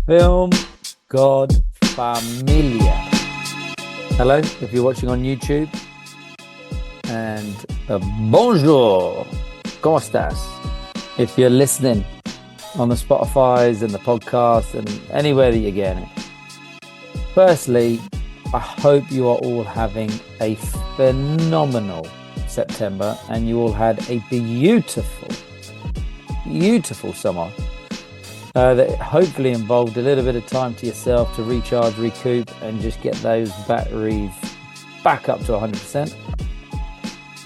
Film God Familia. Hello, if you're watching on YouTube. And bonjour, ¿cómo estás? If you're listening on the Spotifys and the podcast and anywhere that you're getting it. Firstly, I hope you are all having a phenomenal September and you all had a beautiful summer that hopefully involved a little bit of time to yourself to recharge, recoup, and just get those batteries back up to 100%.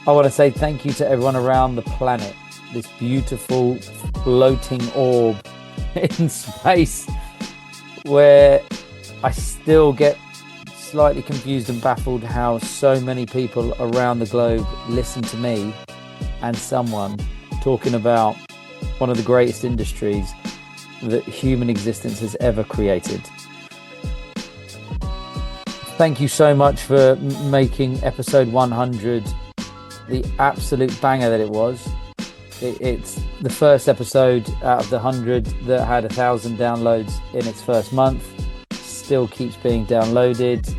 I want to say thank you to everyone around the planet, this beautiful floating orb in space where I still get slightly confused and baffled how so many people around the globe listen to me and someone talking about one of the greatest industries that human existence has ever created. Thank you so much for making episode 100 the absolute banger that it was. It's the first episode out of the 100 that had 1,000 downloads in its first month. Still keeps being downloaded.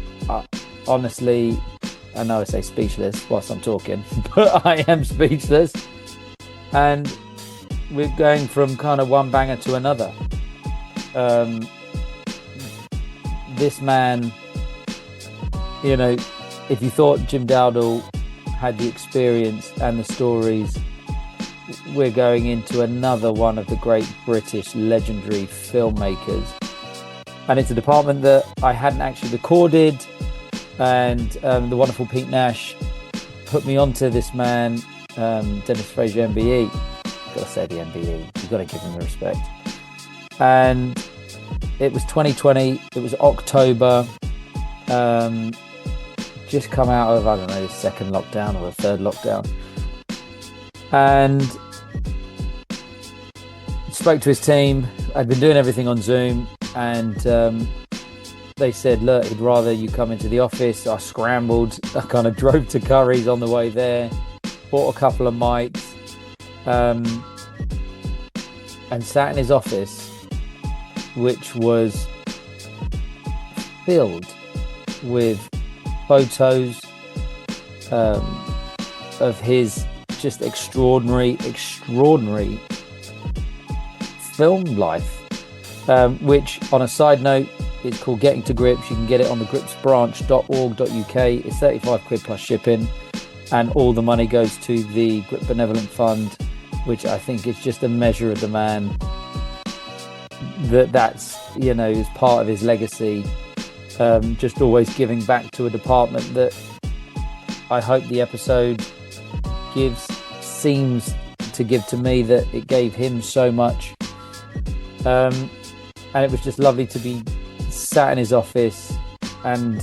Honestly, I know I say speechless whilst I'm talking, but I am speechless. And we're going from kind of one banger to another. This man, you know, if you thought Jim Dowdall had the experience and the stories, we're going into another one of the great British legendary filmmakers. And it's a department that I hadn't actually recorded. And the wonderful Pete Nash put me onto this man, Dennis Fraser Mbe. Gotta say the MBE, you've got to give him the respect. And it was 2020, it was October, just come out of, I don't know, the second lockdown or the third lockdown. And spoke to his team. I'd been doing everything on Zoom, and they said, look, he'd rather you come into the office. I scrambled, I kind of drove to Curry's on the way there, bought a couple of mics, and sat in his office, which was filled with photos of his just extraordinary film life, which, on a side note, is called Getting to Grips. You can get it on the gripsbranch.org.uk. It's 35 quid plus shipping, and all the money goes to the Grip Benevolent Fund, which I think is just a measure of the man that's, you know, is part of his legacy, just always giving back to a department that I hope the episode seems to give to me, that it gave him so much. And it was just lovely to be sat in his office, and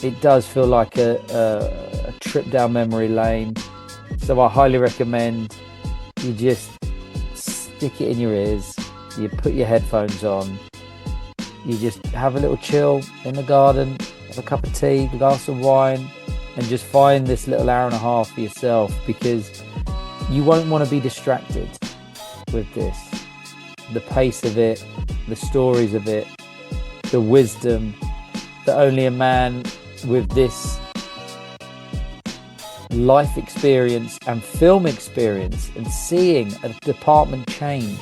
it does feel like a trip down memory lane. So I highly recommend you just stick it in your ears, you put your headphones on, you just have a little chill in the garden, have a cup of tea, a glass of wine, and just find this little hour and a half for yourself, because you won't want to be distracted with this. The pace of it, the stories of it, the wisdom that only a man with this life experience and film experience, and seeing a department change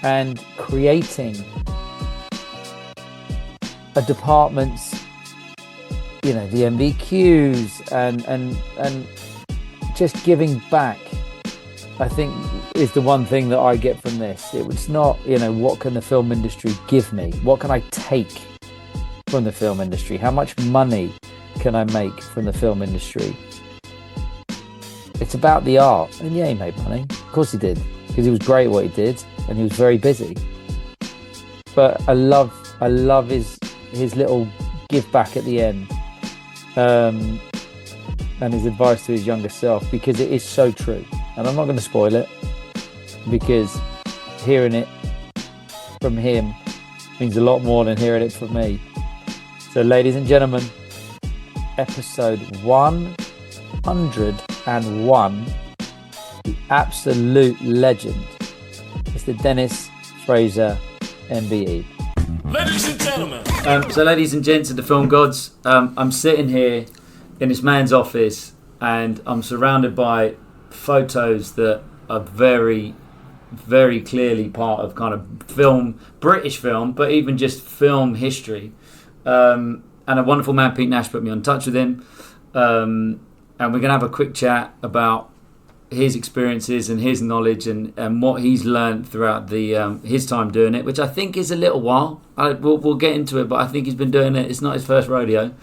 and creating a department's, you know, the MBQs and just giving back, I think, is the one thing that I get from this. It was not, you know, what can the film industry give me? What can I take from the film industry? How much money can I make from the film industry? It's about the art. And yeah, he made money. Of course he did, because he was great at what he did, and he was very busy. But I love his little give back at the end, and his advice to his younger self, because it is so true. And I'm not going to spoil it, because hearing it from him means a lot more than hearing it from me. So, ladies and gentlemen, episode 101, the absolute legend, Mr. Dennis Fraser MBE. Ladies and gentlemen. So ladies and gents of the film gods, I'm sitting here in this man's office and I'm surrounded by photos that are very, very clearly part of kind of film, British film, but even just film history. And a wonderful man, Pete Nash, put me in touch with him. And we're going to have a quick chat about his experiences and his knowledge and what he's learned throughout the his time doing it, which I think is a little while. We'll get into it, but I think he's been doing it. It's not his first rodeo.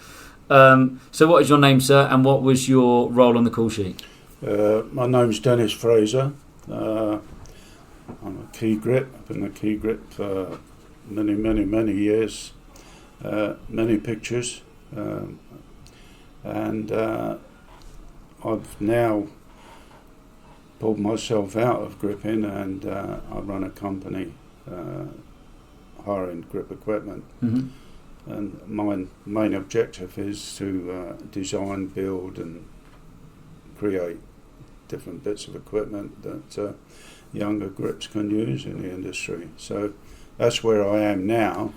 So what is your name, sir, and what was your role on the call sheet? My name's Dennis Fraser. I'm a key grip. I've been a key grip for many years. Many pictures. And I've now pulled myself out of gripping, and I run a company hiring grip equipment. Mm-hmm. And my main objective is to design, build and create different bits of equipment that younger grips can use in the industry. So that's where I am now.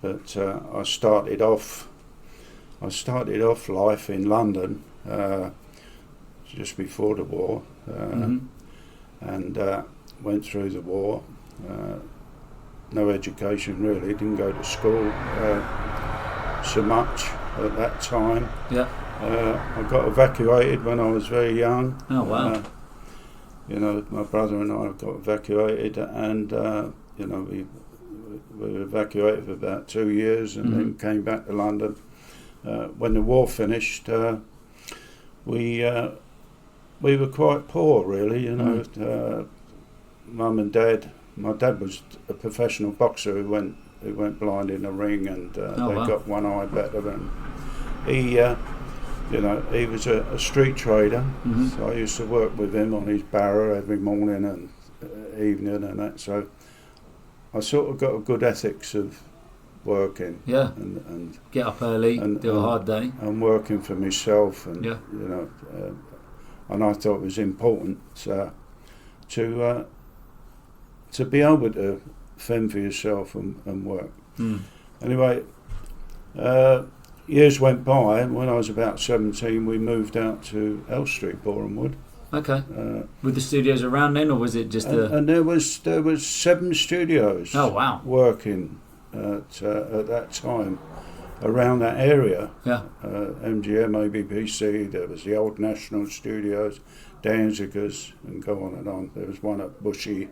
But I started off life in London just before the war, and went through the war. No education really, didn't go to school so much at that time. Yeah. I got evacuated when I was very young. Oh wow. My brother and I got evacuated, and we were evacuated for about 2 years, and then came back to London. When the war finished, we were quite poor, really. Mum and Dad. My dad was a professional boxer who went blind in the ring, and got one eye better. And he was a street trader, so I used to work with him on his barrow every morning and evening and that. So I sort of got a good ethics of working. Yeah. And get up early, and do a hard day. And working for myself, and and I thought it was important to be able to fend for yourself and work. Anyway, years went by, and when I was about 17, we moved out to L Street, Boreham Wood. Okay. With the studios around then, or was it just and there was 7 studios. Oh wow. Working at that time around that area. Yeah. MGM, ABPC. There was the old National Studios, Danziger's, and go on and on. There was one at Bushy.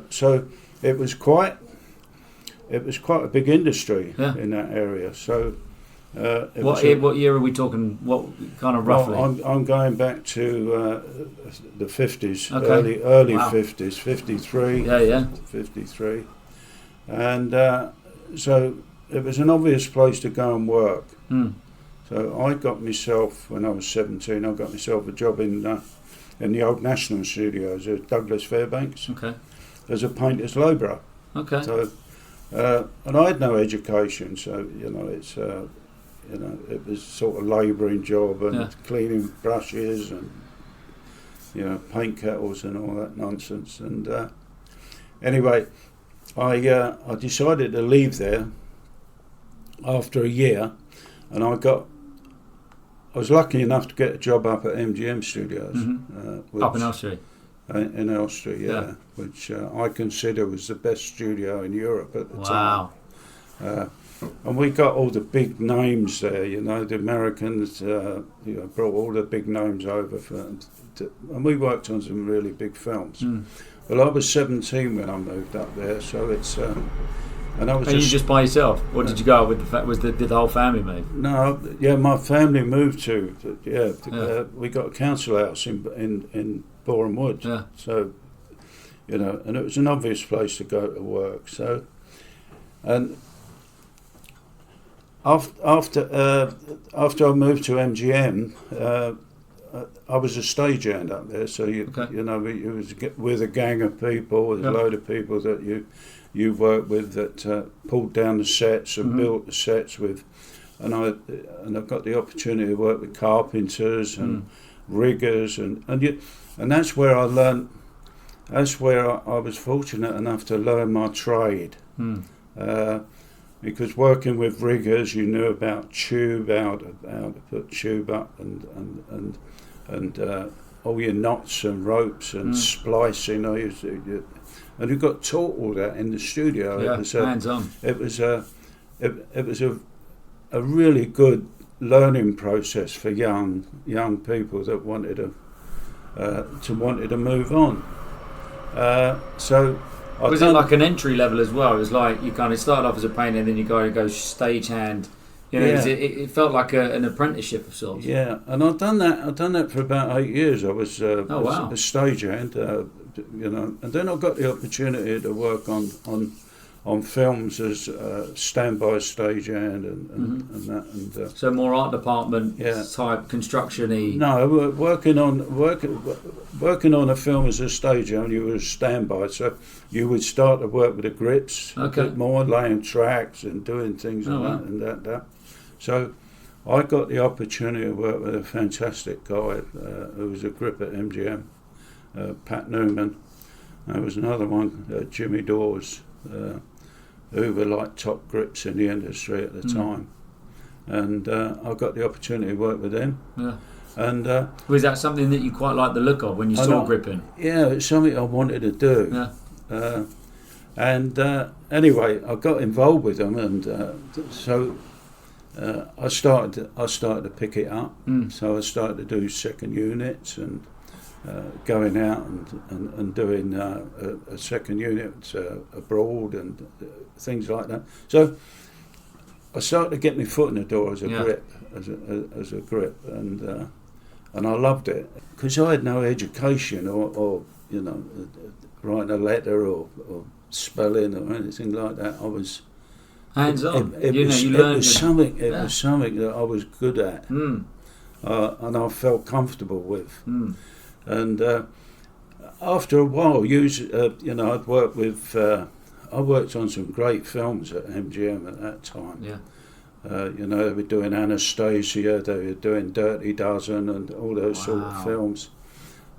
So it was quite a big industry in that area. So what year are we talking? What kind of roughly? Well, I'm going back to the 50s, okay. early 50s, 53. Yeah. 53, and so it was an obvious place to go and work. So I got myself, when I was 17, I got myself a job in the old National Studios at Douglas Fairbanks. Okay. As a painter's labourer. Okay. So, and I had no education, so it's it was sort of labouring job and cleaning brushes and paint kettles and all that nonsense. And anyway, I decided to leave there after a year, and I was lucky enough to get a job up at MGM Studios. Up in L Street? In L Street, which I consider was the best studio in Europe at the time. Wow. And we got all the big names there, the Americans brought all the big names over, and we worked on some really big films. Well, I was 17 when I moved up there, so it's... And I was you just by yourself, or did you go out with did the whole family move? No, my family moved to we got a council house in Boreham Wood. Yeah. So, and it was an obvious place to go to work. So, and after I moved to MGM, I was a stagehand up there. So it was with a gang of people, with a load of people that you worked with that pulled down the sets and built the sets with, and I got the opportunity to work with carpenters and riggers and that's where I learned that's where I was fortunate enough to learn my trade. Because working with riggers, you knew about tube, how to put tube up, and all your knots and ropes and splicing. And you got taught all that in the studio. Yeah, it was hands-on. It was a really good learning process for young people that wanted to move on. So. Was it like an entry level as well? It was like you kind of started off as a painter, and then you go stagehand. You know, it felt like an apprenticeship of sorts. Yeah, and I've done that for about 8 years. I was a stagehand, and then I got the opportunity to work on films as standby stagehand and that. And so more art department type construction-y. No, working on a film as a stagehand, you were a standby. So you would start to work with the grips a bit more, laying tracks and doing things and that. So I got the opportunity to work with a fantastic guy who was a grip at MGM, Pat Newman. There was another one, Jimmy Dawes, who were like top grips in the industry at the time. And I got the opportunity to work with them. Yeah. And was that something that you quite liked the look of when you saw gripping? Yeah, it's something I wanted to do. Yeah. Anyway, I got involved with them, and so I started to pick it up. So I started to do second units and going out and doing a second unit abroad and things like that. So I started to get my foot in the door as a grip, as a grip, and I loved it because I had no education or writing a letter or spelling or anything like that. I was hands on. It was something that I was good at, and I felt comfortable with. And after a while, I'd worked with. I worked on some great films at MGM at that time. Yeah. They were doing Anastasia, they were doing Dirty Dozen, and all those sort of films.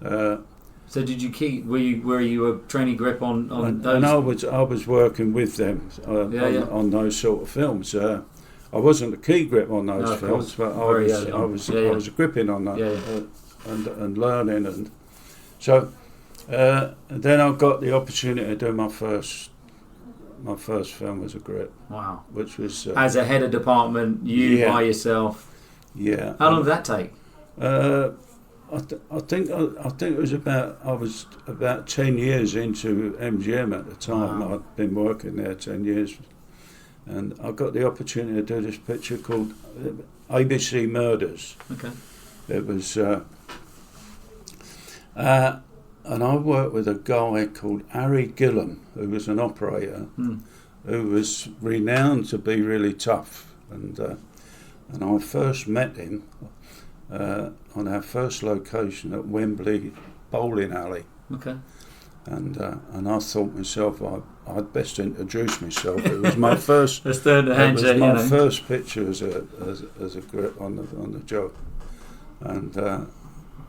So did you keep? Were you a trainee grip on those? And I was working with them on those sort of films. I wasn't a key grip on those films, but I was gripping on that and learning, and so then I got the opportunity to do my first film as a grip. Wow! Which was as a head of department, by yourself. Yeah. How long did that take? I think it was I was about 10 years into MGM at the time. Wow. I'd been working there 10 years, and I got the opportunity to do this picture called ABC Murders. Okay. It was, and I worked with a guy called Harry Gillam, who was an operator, who was renowned to be really tough, and I first met him on our first location at Wembley Bowling Alley. Okay. And I thought myself, I'd best introduce myself. It was my first. Let's turn the handshake. It was my first picture as a grip on the job, and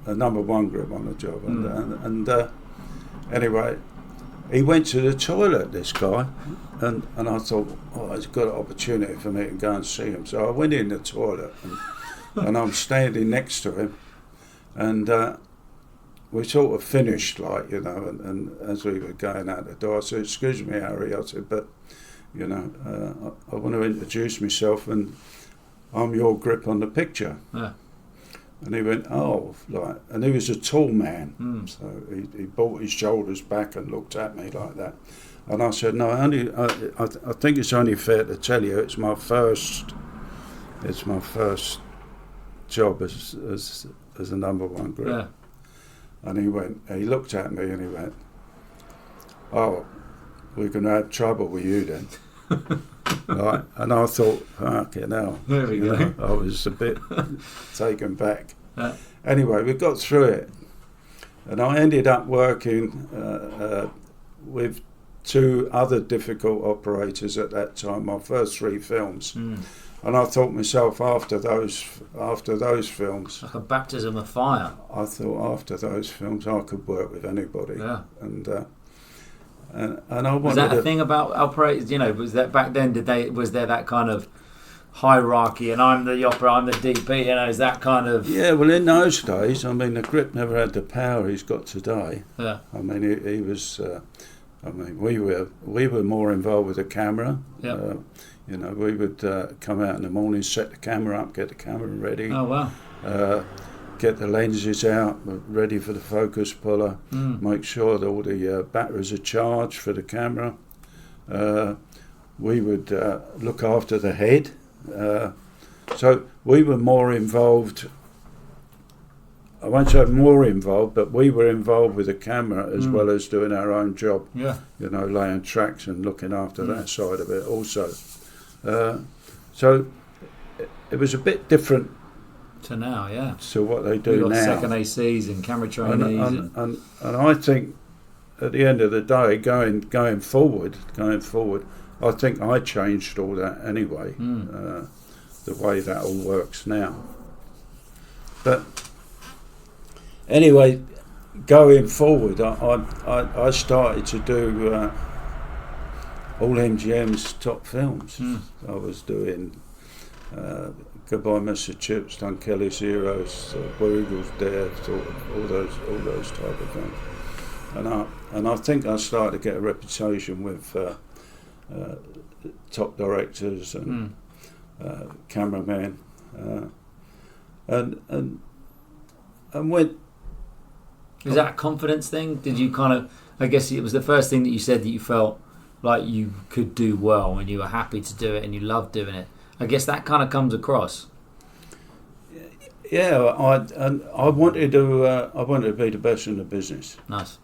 a number one grip on the job. And anyway, he went to the toilet, this guy, and I thought, it's a good opportunity for me to go and see him. So I went in the toilet, and I'm standing next to him, and we sort of finished, and as we were going out the door, I said, "Excuse me, Harry," I said, "but, I want to introduce myself, and I'm your grip on the picture." Yeah. And he went, and he was a tall man, so he brought his shoulders back and looked at me like that. And I said, "No, I think it's only fair to tell you, it's my first job as a number one grip." Yeah. And he looked at me and he went, "Oh, we're going to have trouble with you then." Right, and I thought, fucking hell. There we go. I was a bit taken back. Anyway, we got through it, and I ended up working with two other difficult operators at that time. My first three films, And I thought myself after those films, Like a baptism of fire. I thought after those films I could work with anybody. Yeah. And I wanted Was that a thing about operators? You know, was that back then? Was there that kind of hierarchy? And I'm the opera, I'm the DP. You know, is that kind of? Yeah. Well, in those days, I mean, the grip never had the power he's got today. Yeah. I mean, he was. I mean, we were more involved with the camera. Yeah. You know, we would come out in the morning, set the camera up, get the camera ready. Oh wow. Get the lenses out, ready for the focus puller. Make sure that all the batteries are charged for the camera. We would look after the head. So we were more involved. I won't say more involved, but we were involved with the camera as well as doing our own job. Yeah. You know, laying tracks and looking after that side of it also. So it was a bit different To now, yeah. to what they You do got now. second ACs and camera trainees. And I think at the end of the day, going forward, I think I changed all that anyway. The way that all works now. But anyway, going forward, I started to do all MGM's top films. I was doing Goodbye Mr. Chips, done Kelly's Heroes, Where Eagles Dare, sort of all those type of things. And I think I started to get a reputation with top directors and cameramen, and went. Is that a confidence thing? Did you kind of? I guess it was the first thing that you said that you felt like you could do well and you were happy to do it and you loved doing it. I guess that kind of comes across. Yeah, I wanted to be the best in the business. Nice.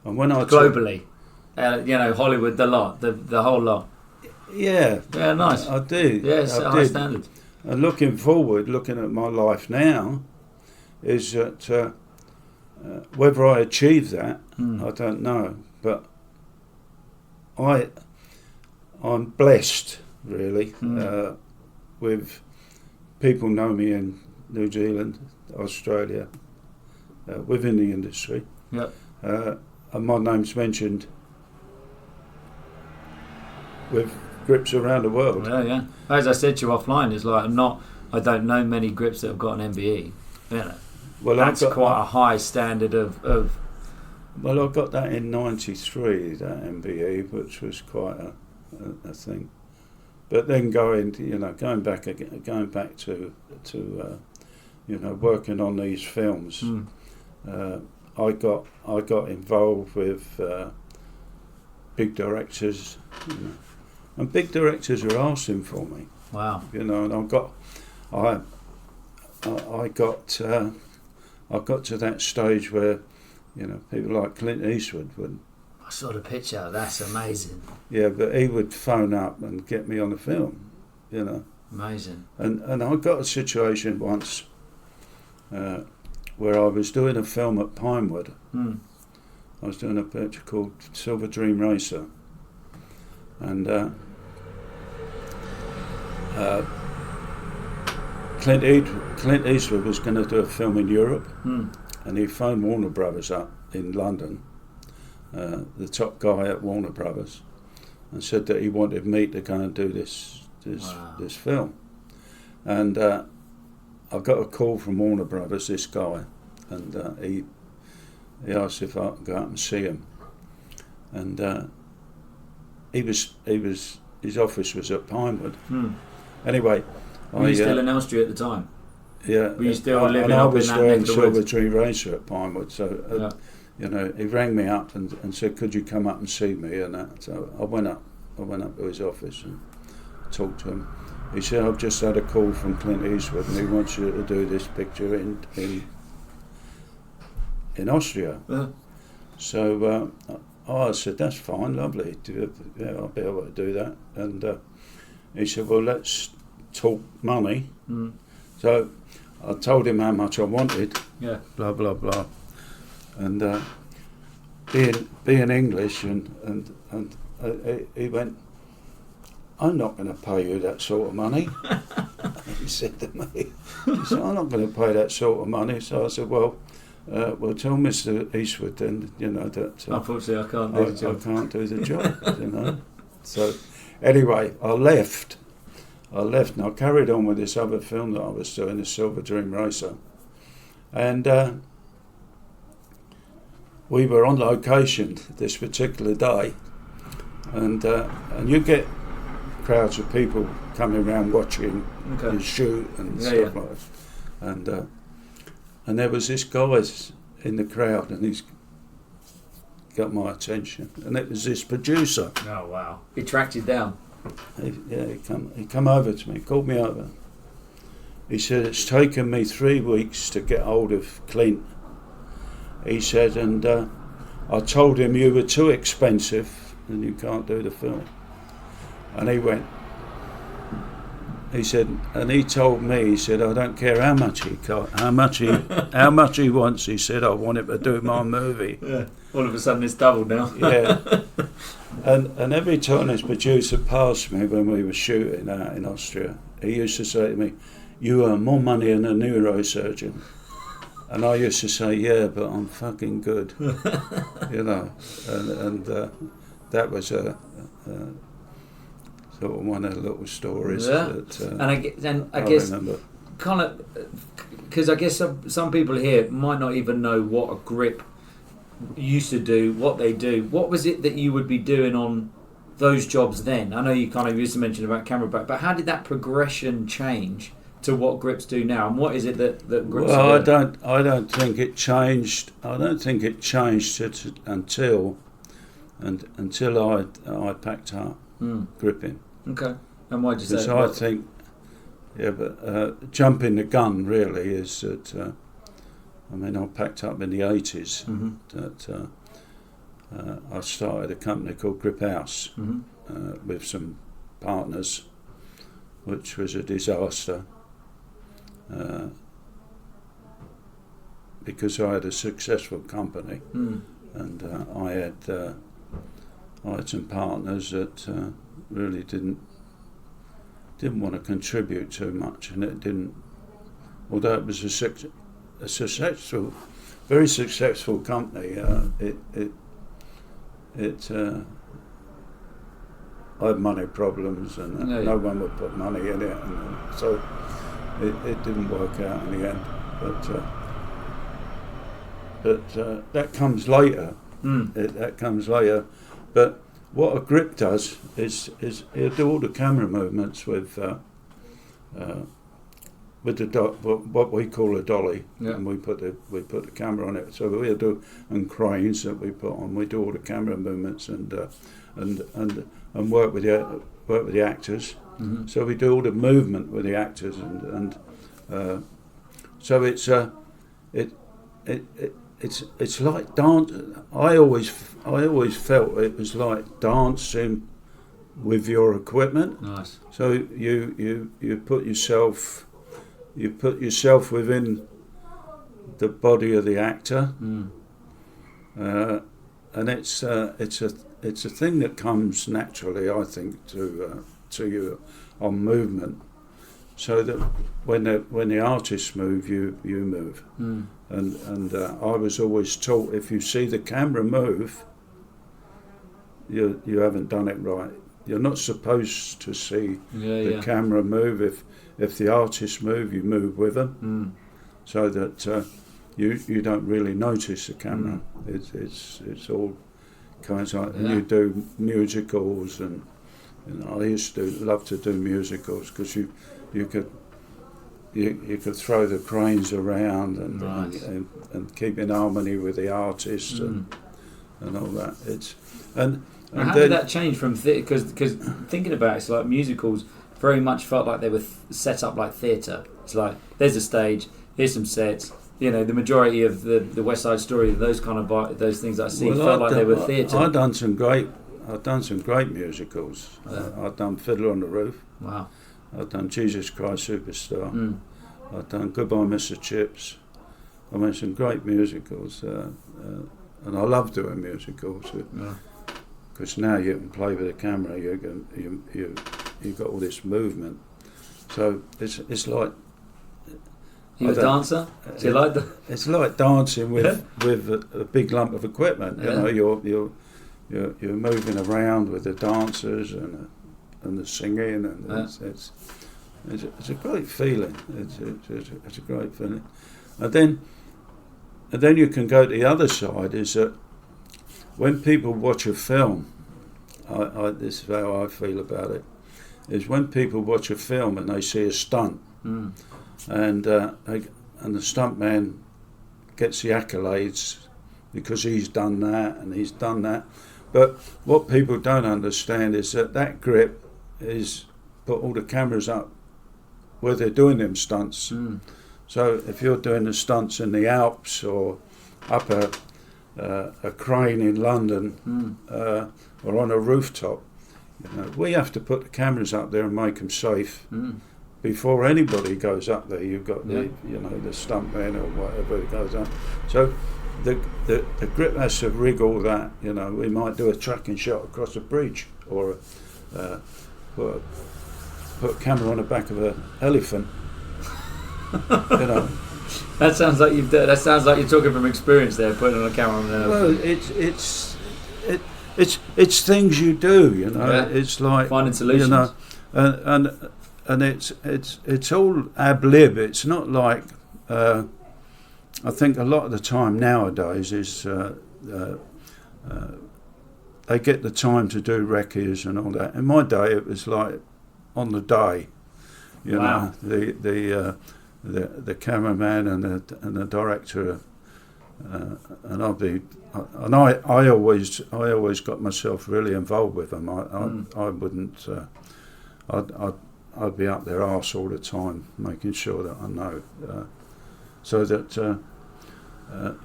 And when I Globally, you know, Hollywood, the lot, the whole lot. Yeah. Yeah, nice. I do. Yeah, it's I high did. standards. And looking forward, looking at my life now, is that whether I achieve that, I don't know. But I'm blessed, really, with people know me in New Zealand, Australia, within the industry. Yep. And my name's mentioned with grips around the world. Yeah. As I said to you offline, it's like I don't know many grips that have got an MBE. You know, Well, that's quite a high standard of. Well, I got that in '93, that MBE, which was quite a thing. But then going back to working on these films, I got involved with big directors, and big directors are asking for me. Wow. And I got to that stage where people like Clint Eastwood would. I saw the picture. That's amazing. Yeah, but he would phone up and get me on the film, Amazing. And I got a situation once where I was doing a film at Pinewood. I was doing a picture called Silver Dream Racer, and Clint Eastwood was going to do a film in Europe, and he phoned Warner Brothers up in London, the top guy at Warner Brothers, and said that he wanted me to go and do this film. And I got a call from Warner Brothers, this guy, and he asked if I could go up and see him. And his office was at Pinewood. Anyway, Were you still in Elstree at the time? Yeah, Were you still living and I up in was that doing neck of the Silver woods? Tree Racer at Pinewood, so he rang me up and said, "Could you come up and see me?" And that. So I went up to his office and talked to him. He said, "I've just had a call from Clint Eastwood, and he wants you to do this picture in Austria." So I said, "That's fine, lovely. Yeah, I'll be able to do that." And he said, "Well, let's talk money." So I told him how much I wanted. Yeah. Blah blah blah. And being English, and he went, I'm not going to pay you that sort of money. He said to me, he said, I'm not going to pay that sort of money. So I said, well, tell Mr. Eastwood then, that... Unfortunately, I can't do the job. I can't do the job, So, anyway, I left and I carried on with this other film that I was doing, the Silver Dream Racer. And we were on location this particular day, and you get crowds of people coming around watching you shoot and stuff like that. And there was this guy in the crowd, and he's got my attention, and it was this producer. Oh wow! He tracked you down. He come over to me, called me over. He said, it's taken me 3 weeks to get hold of Clint. He said, and I told him you were too expensive and you can't do the film. And he went, he said, and he told me, he said, I don't care how much he wants. He said, I want him to do my movie. Yeah. All of a sudden it's doubled now. Yeah. And every time this producer passed me when we were shooting out in Austria, he used to say to me, you earn more money than a neurosurgeon. And I used to say, yeah, but I'm fucking good. And that was a sort of one of the little stories that I guess remember. Kind of, because I guess some people here might not even know what a grip used to do, what they do. What was it that you would be doing on those jobs then? I know you kind of used to mention about camera back, but how did that progression change to what grips do now, and what is it that grips? Well, I don't think it changed. I don't think it changed until I packed up gripping. Okay, and why did you say? Because I think, but jumping the gun really is that. I packed up in the 80s. That I started a company called Grip House with some partners, which was a disaster. Because I had a successful company, and I had some partners that really didn't want to contribute too much, and it didn't. Although it was a successful, very successful company, I had money problems, and no one would put money in it, and so. It didn't work out in the end, but that comes later. That comes later. But what a grip does is he'll do all the camera movements with the what we call a dolly, and we put the camera on it. So we'll do, and cranes that we put on. We do all the camera movements and work with the actors. So we do all the movement with the actors, and so it's like dance. I always felt it was like dancing with your equipment. Nice. So you put yourself within the body of the actor, and it's a thing that comes naturally, I think, to you on movement, so that when the artists move, you move. And I was always taught, if you see the camera move, you haven't done it right. You're not supposed to see the camera move. If the artists move, you move with them, so that you don't really notice the camera. It's all kinds of, and you do musicals, and I used to love to do musicals because you could throw the cranes around and keep in harmony with the artist and all that. And how did that change from because thinking about it, it's like musicals very much felt like they were set up like theatre. It's like there's a stage, here's some sets. The majority of the West Side Story, those kind of those things I see felt like they were theatre. I've done some great musicals. I've done Fiddler on the Roof. Wow. I've done Jesus Christ Superstar. I've done Goodbye Mr. Chips. I mean, some great musicals, and I love doing musicals because now you can play with a camera. you've got all this movement. So it's like. You a dancer? Do you like that? It's like dancing with a big lump of equipment. You know, you're moving around with the dancers and the singing, and it's a great feeling. It's a great feeling. And then you can go to the other side. Is that when people watch a film, this is how I feel about it. Is when people watch a film and they see a stunt. And the stuntman gets the accolades because he's done that and he's done that. But what people don't understand is that grip is put all the cameras up where they're doing them stunts. So if you're doing the stunts in the Alps or up a crane in London or on a rooftop, you know, we have to put the cameras up there and make them safe. Before anybody goes up there, you've got the stuntman or whatever that goes up. So the grip has to rig all that. You know, we might do a tracking shot across a bridge or put a camera on the back of an elephant. You know. That sounds like that sounds like you're talking from experience there, putting on a camera on an elephant. Well, it's things you do. You know, it's like finding solutions. You know, and it's all ab lib. It's not like I think a lot of the time nowadays is they get the time to do recce's and all that. In my day, it was like on the day. You know, the cameraman and the director, and I always got myself really involved with them. I wouldn't. I'd be up their arse all the time, making sure that I know, so that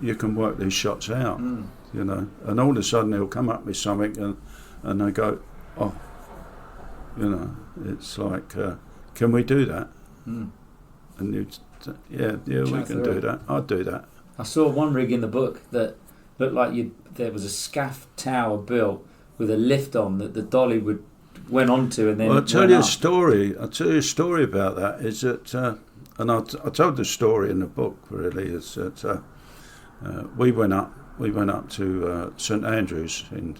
you can work these shots out, you know. And all of a sudden they'll come up with something, and they go, oh, you know, it's like, can we do that? And you, yeah, we can do that. I'd do that. I saw one rig in the book that looked like there was a scaff tower built with a lift on that the dolly went onto, and then. Well, I'll tell you a story. About that. Is that, and I told the story in the book. Really, is that we went up to St Andrews in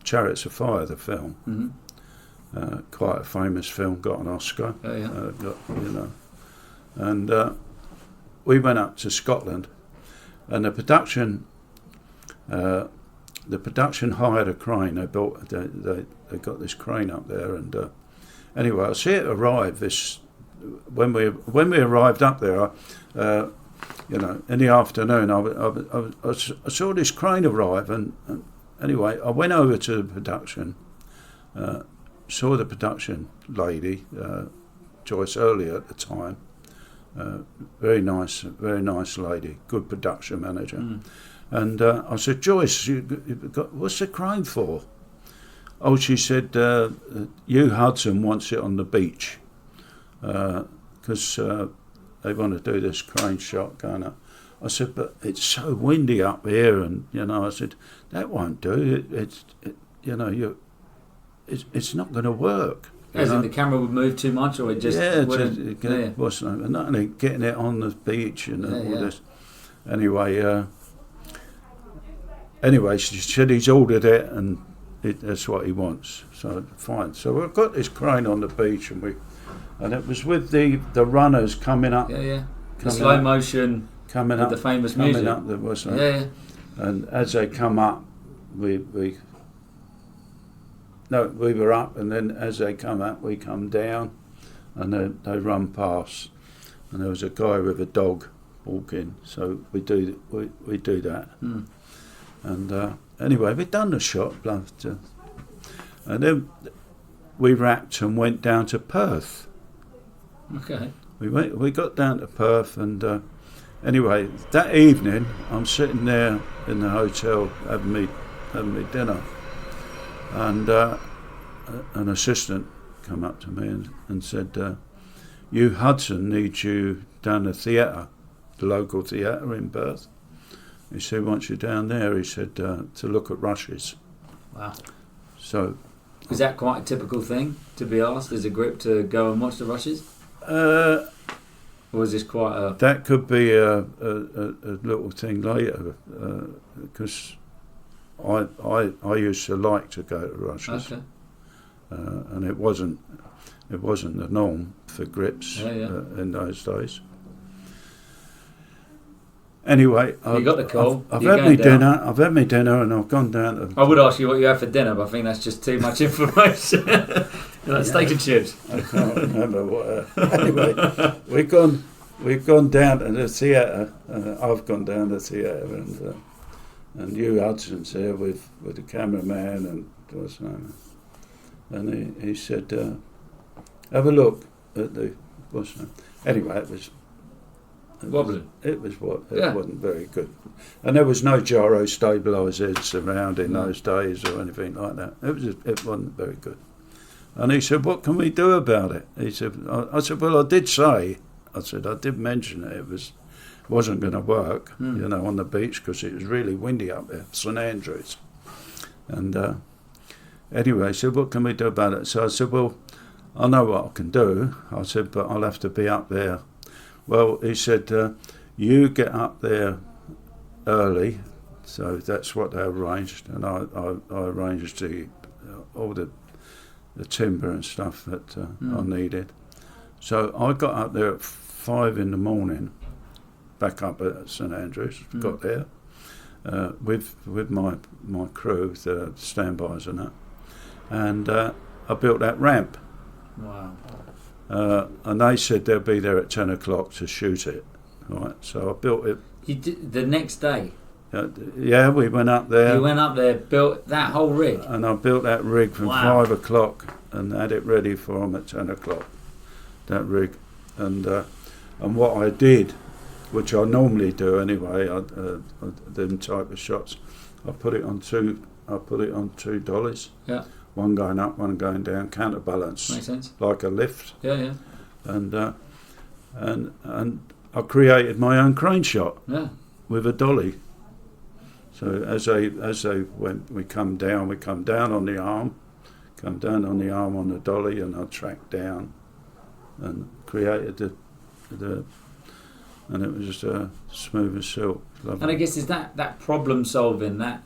Chariots of Fire, the film. Quite a famous film, got an Oscar. You know, and we went up to Scotland, and the production hired a crane. They got this crane up there, and anyway, I see it arrive. When we arrived up there, you know, in the afternoon, I saw this crane arrive, and anyway, I went over to the production, saw the production lady, Joyce Early at the time, very nice lady, good production manager. And I said, Joyce, what's the crane for? Oh, she said, Hugh Hudson wants it on the beach because they want to do this crane shot going up. I said, but it's so windy up here, and you know, I said that won't do. It's not going to work. As in the camera would move too much, or it just wouldn't. And not only getting it on the beach and all this. Anyway, she said he's ordered it, and that's what he wants. So fine. So we've got this crane on the beach, and it was with the runners coming up. The slow motion coming with up, the famous music. Coming up, wasn't it? And as they come up, we were up, and then as they come up, we come down, and they run past, and there was a guy with a dog walking. So we do that. And anyway, we'd done the shot, and then we wrapped and went down to Perth. Okay. We got down to Perth, and anyway, that evening I'm sitting there in the hotel having me dinner, and an assistant come up to me and said, Hugh Hudson needs you down the theatre, the local theatre in Perth. He said, once you're down there, he said, to look at rushes. Wow. So Is that quite a typical thing to be asked as a grip to go and watch the rushes? Or was this quite a... That could be a little thing later, because I used to like to go to rushes, Okay. and it wasn't the norm for grips in those days. Anyway, You got the call. I've You're had going my down. dinner. I've had my dinner, and I've gone down to. I would ask you what you had for dinner, but I think that's just too much information. Like steak and chips. I can't remember what. Anyway, we've gone down to the theatre. I've gone down to the theatre, and Hugh Hudson's there with the cameraman and what's his name, and he said, "Have a look at the what's his name." Anyway, it was Wobbling. It wasn't very good, and there was no gyro stabilisers around in those days or anything like that. It wasn't very good. And he said, "What can we do about it?" He said, "I said, well, I did mention it. It wasn't going to work, on the beach because it was really windy up there, St Andrews." And anyway, he said, "What can we do about it?" So I said, "Well, I know what I can do." I said, "But I'll have to be up there." Well, he said, "You get up there early," so that's what they arranged, and I arranged all the timber and stuff that I needed. So I got up there at 5 a.m, back up at St Andrews. Got there with my crew, the standbys and that, and I built that ramp. Wow. And they said they'll be there at 10 o'clock to shoot it. Right, so I built it. You did, the next day? Yeah, we went up there. You went up there, built that whole rig? And I built that rig from 5 o'clock and had it ready for them at 10 o'clock, that rig. And what I did, which I normally do anyway, them type of shots, I put it on two dollies. Yeah. One going up, one going down, counterbalance. Makes sense. Like a lift. Yeah. And I created my own crane shot. Yeah. With a dolly. So as they went, we come down on the arm on the dolly, and I tracked down and created the and it was just smooth as silk. Lovely. And I guess is that problem solving, that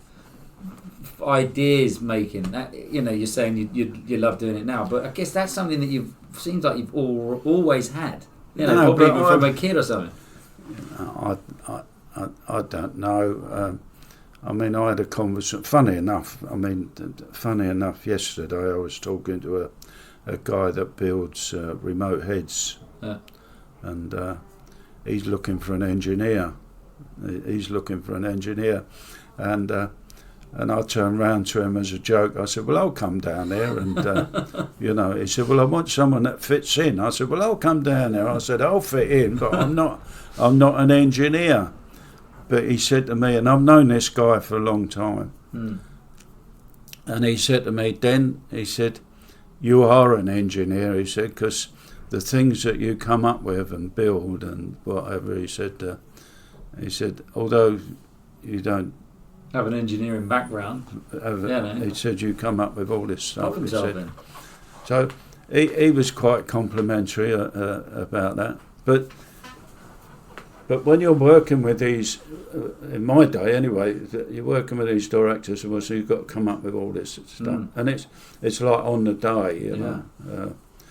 ideas making, that you're saying you love doing it now, but I guess that's something that seems like you've always had. Probably even from a kid or something. I don't know. I mean, I had a conversation. Funny enough, yesterday I was talking to a guy that builds remote heads, and he's looking for an engineer. And I turned round to him as a joke. I said, "Well, I'll come down there." And, he said, "Well, I want someone that fits in." I said, "Well, I'll come down there." I said, "I'll fit in, but I'm not an engineer." But he said to me, and I've known this guy for a long time, and he said to me, "Den," he said, "you are an engineer," he said, "because the things that you come up with and build and whatever," he said, "although you don't have an engineering background, he said, you come up with all this stuff." Problem solving. So he was quite complimentary about that. But when you're working with these, in my day anyway, you're working with these directors, so you've got to come up with all this stuff, and it's like on the day, you know.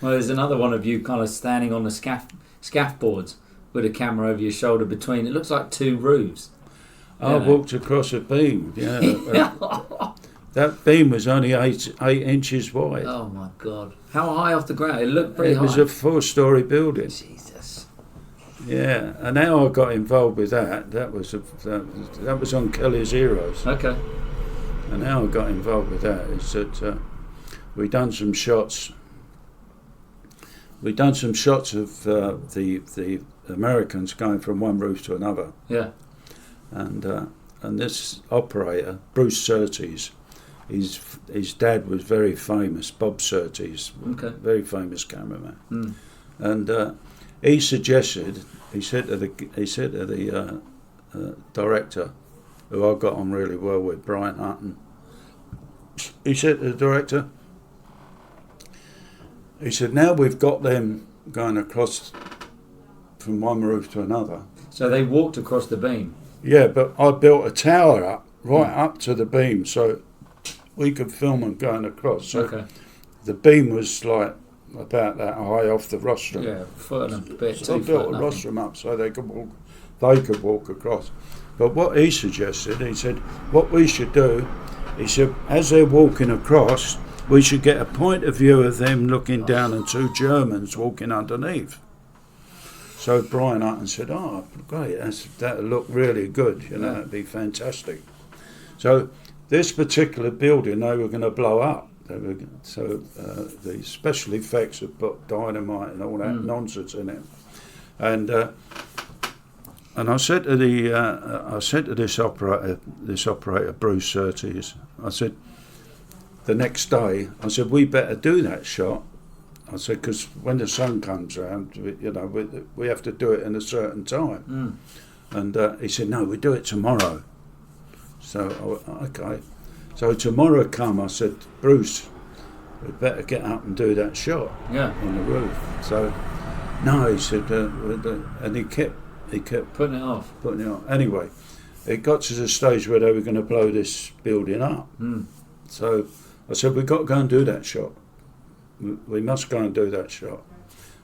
Well, there's another one of you kind of standing on the scaffolds with a camera over your shoulder between. It looks like two roofs. I walked across a beam. That beam was only 8 inches wide. Oh my God! How high off the ground? It looked pretty high. It was a 4-story building. Jesus. Yeah, and how I got involved with that was on Kelly's Heroes. Okay. And how I got involved with that is that we done some shots. We done some shots of the Americans going from one roof to another. Yeah. And this operator, Bruce Surtees, his dad was very famous, Bob Surtees, very famous cameraman, and he said to the director, who I got on really well with, Brian Hutton, he said to the director, he said, now we've got them going across from one roof to another. So they walked across the beam? Yeah, but I built a tower up, up to the beam, so we could film them going across. So the beam was like about that high off the rostrum. Yeah, foot and a bit. So I built a rostrum up so they could walk across. But what he suggested, he said, what we should do, he said, as they're walking across, we should get a point of view of them looking down and two Germans walking underneath. So Brian Hutton said, oh, great, that'll look really good, it'd be fantastic. So this particular building, they were going to blow up. The special effects had put dynamite and all that nonsense in it. And I said to this operator Bruce Surtees, I said, the next day, I said, we better do that shot. I said, because when the sun comes around, we have to do it in a certain time. And he said, no, we do it tomorrow. So, okay. So tomorrow come, I said, Bruce, we better get up and do that shot on the roof. So, no, he said, and he kept putting it off. Anyway, it got to the stage where they were going to blow this building up. So I said, we've got to go and do that shot. We must go and do that shot.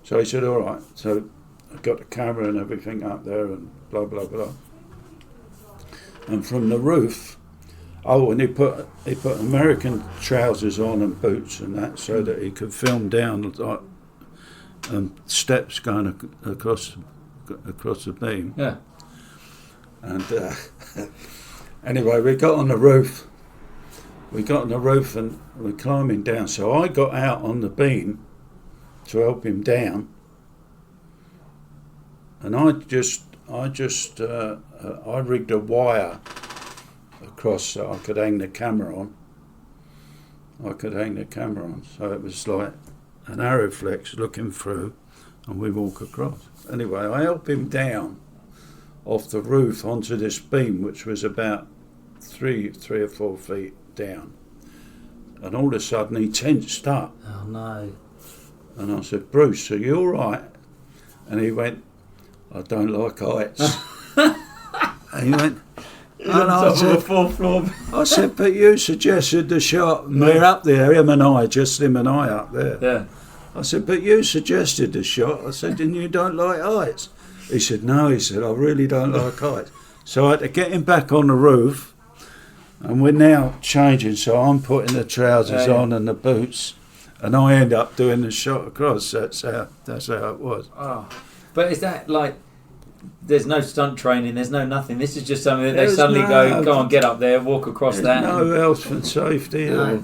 So he said, all right. So I got the camera and everything up there and blah, blah, blah. And from the roof, and he put American trousers on and boots and that so that he could film down like steps going across the beam. Yeah. And anyway, we got on the roof. And we're climbing down. So I got out on the beam to help him down. And I rigged a wire across so I could hang the camera on. So it was like an Arrowflex looking through, and we walk across. Anyway, I helped him down off the roof onto this beam, which was about three or 4 feet down. And all of a sudden he tensed up. Oh no. And I said, Bruce, are you all right? And he went, I don't like heights. And he went, I said, but you suggested the shot, and we're up there, him and I up there. Yeah. I said, but you suggested the shot. I said, and you don't like heights? He said, no, he said, I really don't like heights. So I had to get him back on the roof, and we're now changing, so I'm putting the trousers on and the boots, and I end up doing the shot across. That's how it was. Oh. But is that like, there's no stunt training, there's no nothing, this is just something that they suddenly go on, get up there, walk across that? No health and safety. But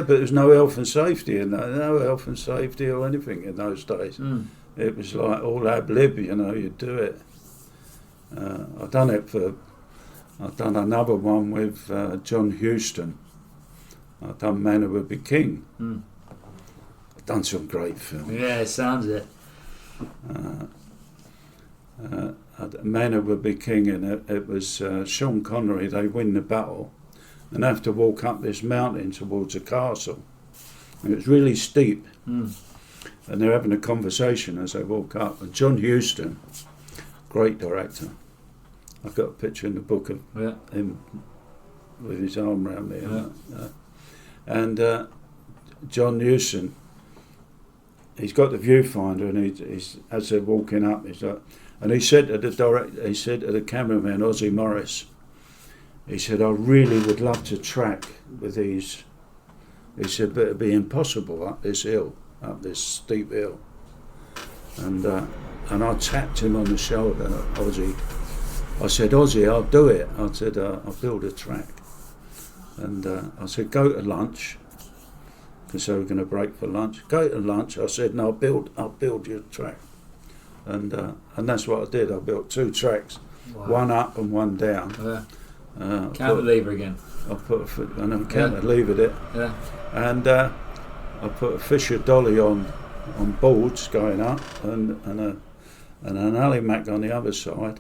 there's no health and safety in that. No health and safety or anything in those days. It was like all ab lib, you'd do it. I've done another one with John Huston. I've done Man Who Would Be King. I've done some great films. Yeah, it sounds it. Man Who Would Be King, and it was Sean Connery. They win the battle and have to walk up this mountain towards a castle. And it's really steep. And they're having a conversation as they walk up. And John Huston, great director. I've got a picture in the book of him with his arm around me. And John Huston, he's got the viewfinder, and he's as they're walking up, he's like, and he said to the cameraman, Ozzie Morris, he said, I really would love to track with these. He said, but it'd be impossible up this hill, up this steep hill. And I tapped him on the shoulder, Ozzie. I said, Ozzie, I'll do it. I said, I'll build a track. And I said, go to lunch, because they were going to break for lunch. Go to lunch. I said, no, I'll build your track. And that's what I did. I built 2 tracks, one up and one down. Cantilever again. I put a cantilevered it. Yeah. And I put a Fisher Dolly on boards going up, and an Alimac on the other side,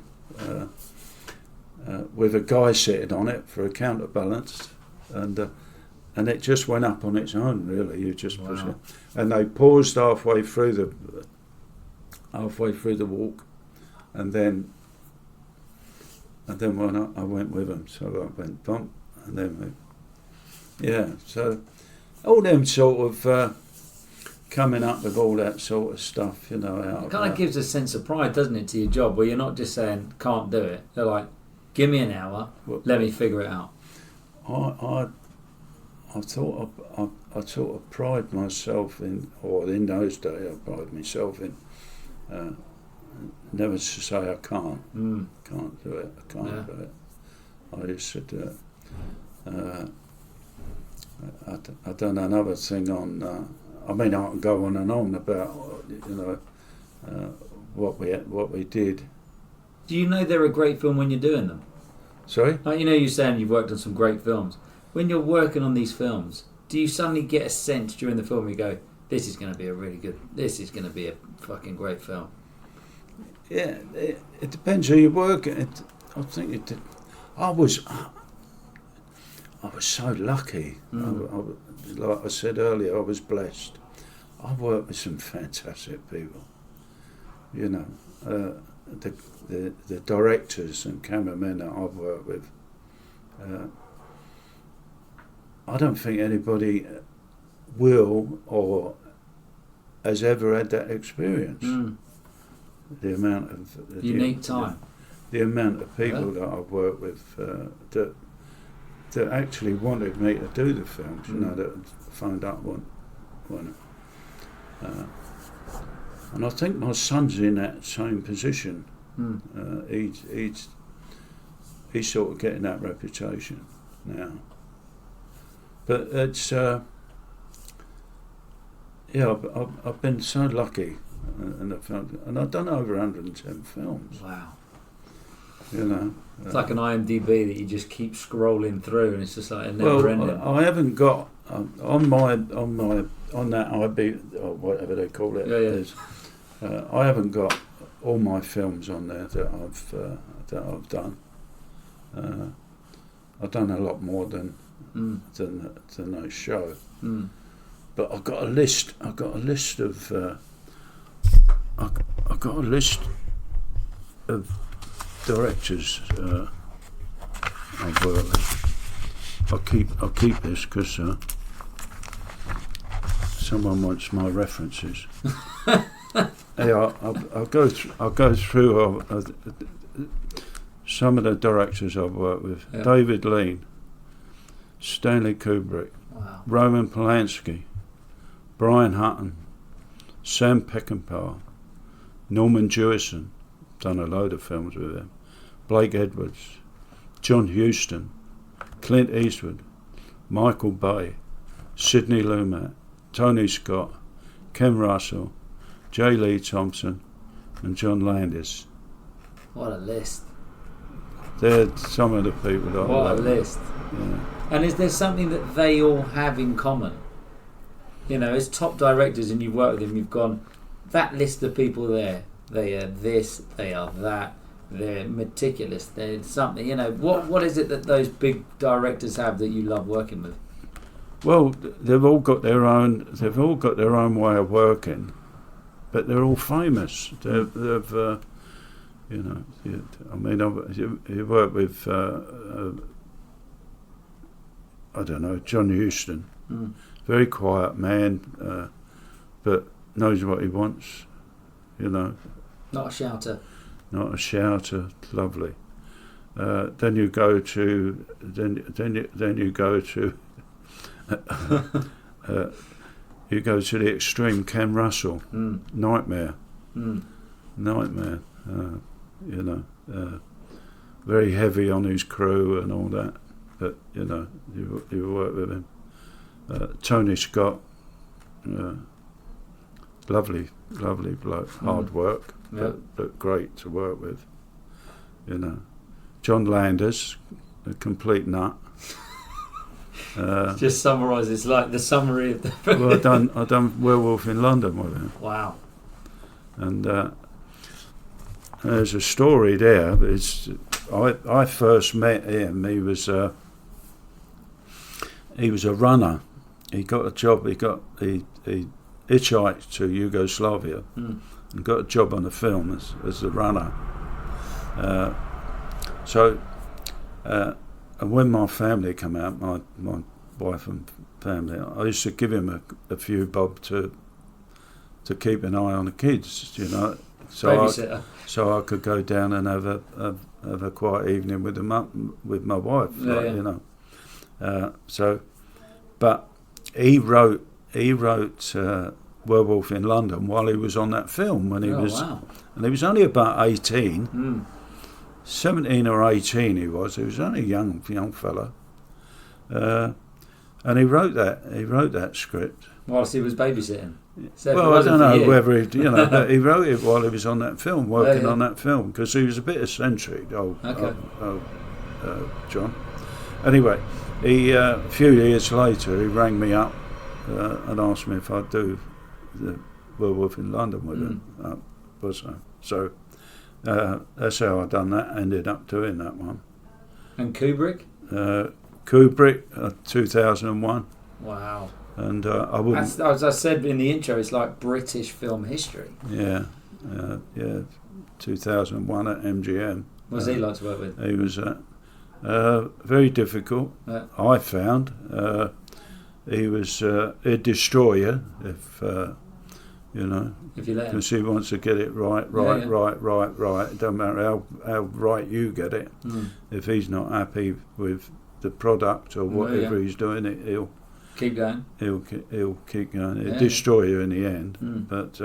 with a guy sitting on it for a counterbalance, and and it just went up on its own. Really, you just push it, and they paused halfway through the walk, and then when I went with them, so I went bump, and then so all them sort of coming up with all that sort of stuff, you know. It kind of gives a sense of pride, doesn't it, to your job, where you're not just saying can't do it. They're like, give me an hour, let me figure it out. I sort of pride myself in, or in those days, I pride myself in never to say I can't do it, I can't do it. I used to do it. I done another thing on. I mean, I can go on and on about what we did. Do you know they're a great film when you're doing them? Sorry? Like, you know, you're saying you've worked on some great films. When you're working on these films, do you suddenly get a sense during the film you go, this is going to be a fucking great film? Yeah, it depends who you're working. I think I was so lucky. Like I said earlier, I was blessed. I worked with some fantastic people. You know, the directors and cameramen that I've worked with. I don't think anybody will or has ever had that experience. The amount of unique time. The amount of people that I've worked with that actually wanted me to do the films, you know, that phoned up one. And I think my son's in that same position. He's sort of getting that reputation now. But it's I've been so lucky, and I've done over 110 films. Wow. You know, it's like an IMDb that you just keep scrolling through, and it's just like a never ending. I haven't got on that IB or whatever they call it. Is, I haven't got all my films on there that I've done. I've done a lot more than they show. But I've got a list. I've got a list of directors I've worked with. I'll keep this because someone wants my references. I'll go through some of the directors I've worked with. Yeah. David Lean, Stanley Kubrick, Roman Polanski, Brian Hutton, Sam Peckinpah, Norman Jewison, done a load of films with him, Blake Edwards, John Huston, Clint Eastwood, Michael Bay, Sidney Lumet, Tony Scott, Ken Russell, J. Lee Thompson and John Landis. What a list. They're some of the people that What a list. Yeah. And is there something that they all have in common? You know, as top directors and you've worked with them, you've gone, that list of people there, they are this, they are that, they're meticulous, they're something, you know, what is it that those big directors have that you love working with? Well, they've all got their own way of working, but they're all famous. They've you know, I mean, you work with I don't know, John Huston, very quiet man, but knows what he wants, you know. Not a shouter. Not a shouter, lovely. Then you go to you go to the extreme. Ken Russell, Nightmare, Nightmare. You know, very heavy on his crew and all that. But you know, you work with him. Tony Scott, lovely bloke, hard work, but great to work with. You know, John Landis, a complete nut. Just summarise, it's like the summary of the. Well, I've done Werewolf in London with him. Wow. And there's a story there. I first met him. He was he was a runner. He got a job. He hitchhiked to Yugoslavia and got a job on the film as a runner. And when my family came out, my wife and family, I used to give him a few bob to keep an eye on the kids, you know. Babysitter. So I could go down and have a quiet evening with my wife, you know. But he wrote Werewolf in London while he was on that film when he was, and he was only about 18. 17 or 18 he was only a young fella, and he wrote that script whilst he was babysitting. Well, I don't know whether he, you know, but he wrote it while he was on that film, working on that film, because he was a bit eccentric, John. Anyway, a few years later he rang me up and asked me if I'd do the Werewolf in London with him. So that's how I done that. Ended up doing that one. And Kubrick? 2001. Wow. And I wouldn't. As I said in the intro, it's like British film history. Yeah, 2001 at MGM. What was he like to work with? He was very difficult. I found he was a destroyer if you know. If you let him. Because he wants to get it right. It doesn't matter how right you get it. If he's not happy with the product or whatever he's doing, he'll keep going. He'll keep going. It'll destroy you in the end. But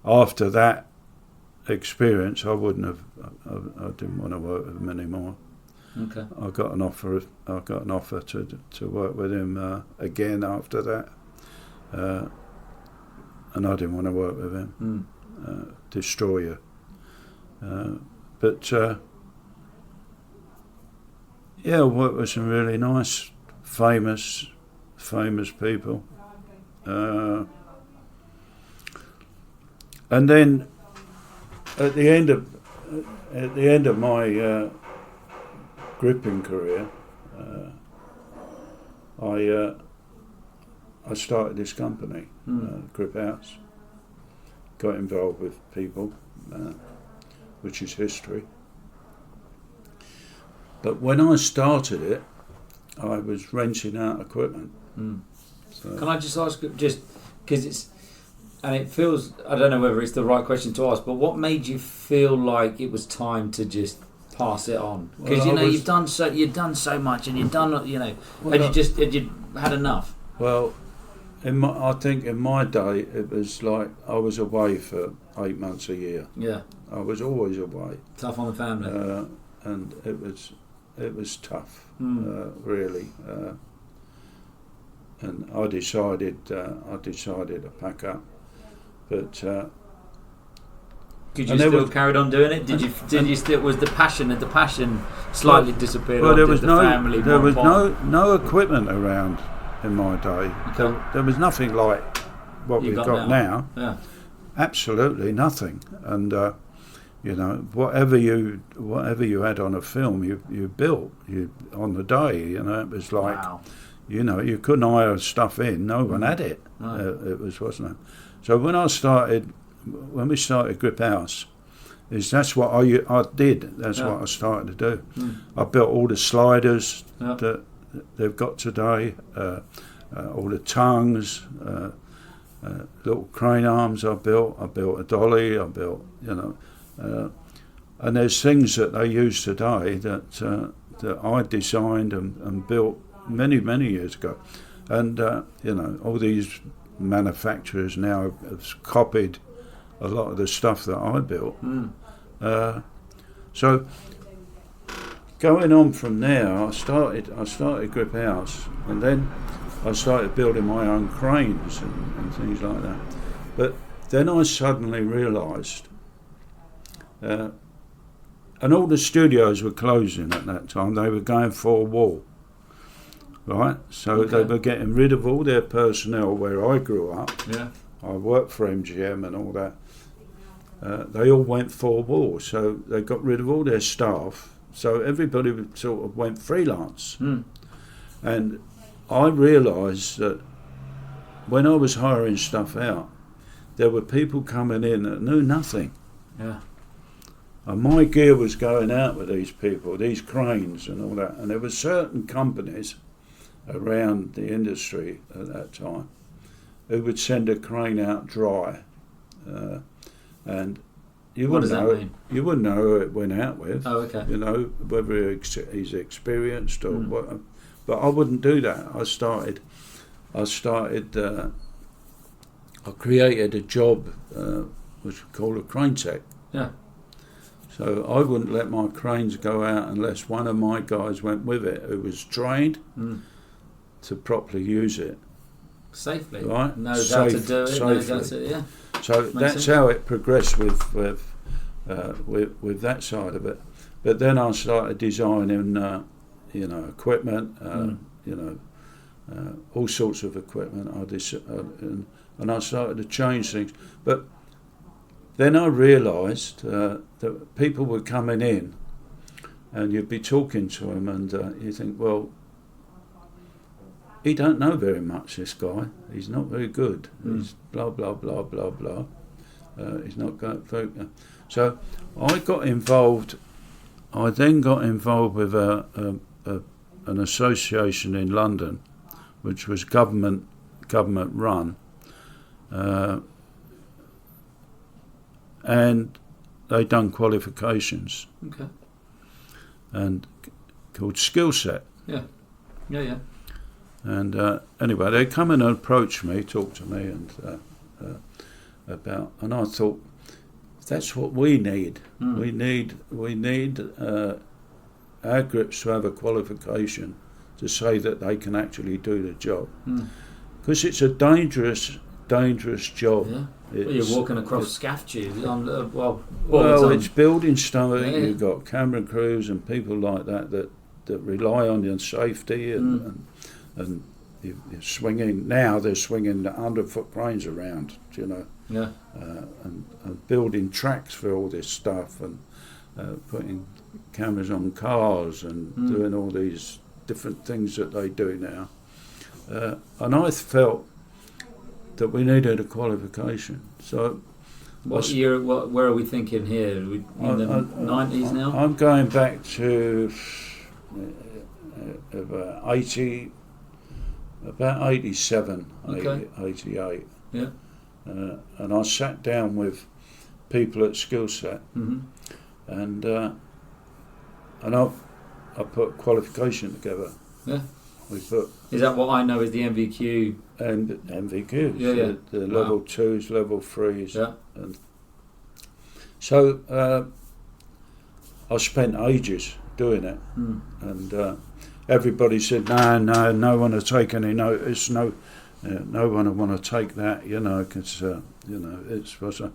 after that experience, I wouldn't have. I didn't want to work with him anymore. Okay. I got an offer to work with him again after that, and I didn't want to work with him. Destroyer. But I worked with some really nice, famous people, and then at the end of my gripping career, I started this company, Grip House. Got involved with people, which is history. But when I started it, I was renting out equipment. So can I just ask, just because it feels, I don't know whether it's the right question to ask, but what made you feel like it was time to just pass it on? Because you've done so much, and you've done, had you had enough? Well, I think in my day it was like I was away for 8 months a year. Yeah, I was always away. Tough on the family. And it was tough, really. And I decided to pack up, but. Did you still carried on doing it? Did you still, was the passion slightly disappeared? Well, there was no equipment around in my day. Okay. There was nothing like what we've got now. Yeah. Absolutely nothing. And whatever you had on a film, you built on the day. It was like, you couldn't hire stuff in. No one had it. It wasn't it? So when we started Grip House, that's what I did. That's what I started to do. I built all the sliders that they've got today, all the tongues, little crane arms. I built a dolly. I built, and there's things that they use today that I designed and built many years ago, and all these manufacturers now have copied a lot of the stuff that I built. So going on from there, I started Grip House, and then I started building my own cranes and things like that. But then I suddenly realised, and all the studios were closing at that time. They were going for a wall, right? So they were getting rid of all their personnel where I grew up. Yeah. I worked for MGM and all that. They all went for a wall, so they got rid of all their staff. So everybody sort of went freelance. And I realised that when I was hiring stuff out, there were people coming in that knew nothing. Yeah. And my gear was going out with these people, these cranes and all that. And there were certain companies around the industry at that time who would send a crane out dry. And you What does wouldn't that know mean? you wouldn't know who it went out with. Oh, okay. You know, whether he's experienced or what. But I wouldn't do that. I created a job which we call a crane tech. Yeah. So I wouldn't let my cranes go out unless one of my guys went with it, who was trained to properly use it. Safely. Right? Knows how to do it. Knows how Safely. to, yeah. So Makes that's sense. how it progressed with that side of it. But then I started designing, equipment, all sorts of equipment. And I started to change things. But then I realised that people were coming in, and you'd be talking to them, and you think, well, he don't know very much, this guy. He's not very good. He's blah, blah, blah, blah, blah. He's not going very good. So I got involved. I then got involved with an association in London, which was government run, and they done qualifications, Okay. and called Skill Set. Yeah. Yeah, yeah. And anyway, they come and approach me, talk to me, and and I thought, that's what we need. We need our grips to have a qualification to say that they can actually do the job, because it's a dangerous job. Yeah. Well, you're walking across scaff tubes on It's building stuff. Yeah. You've got camera crews and people like that rely on your safety and you're swinging. Now they're swinging the 100-foot cranes around, Yeah. and building tracks for all this stuff, and putting cameras on cars and doing all these different things that they do now. And I felt that we needed a qualification. So What year? Where are we thinking here? Are we in the 90s now? I'm going back to about 87, Okay. 88. Yeah. And I sat down with people at Skill Set, and I put a qualification together. Yeah. We put Is that what I know as the MVQ? and MVQs, Yeah. the level 2s, level 3s. Yeah. And so I spent ages doing it, and everybody said, no one will take any notice, no one will want to take that, because it's what's a.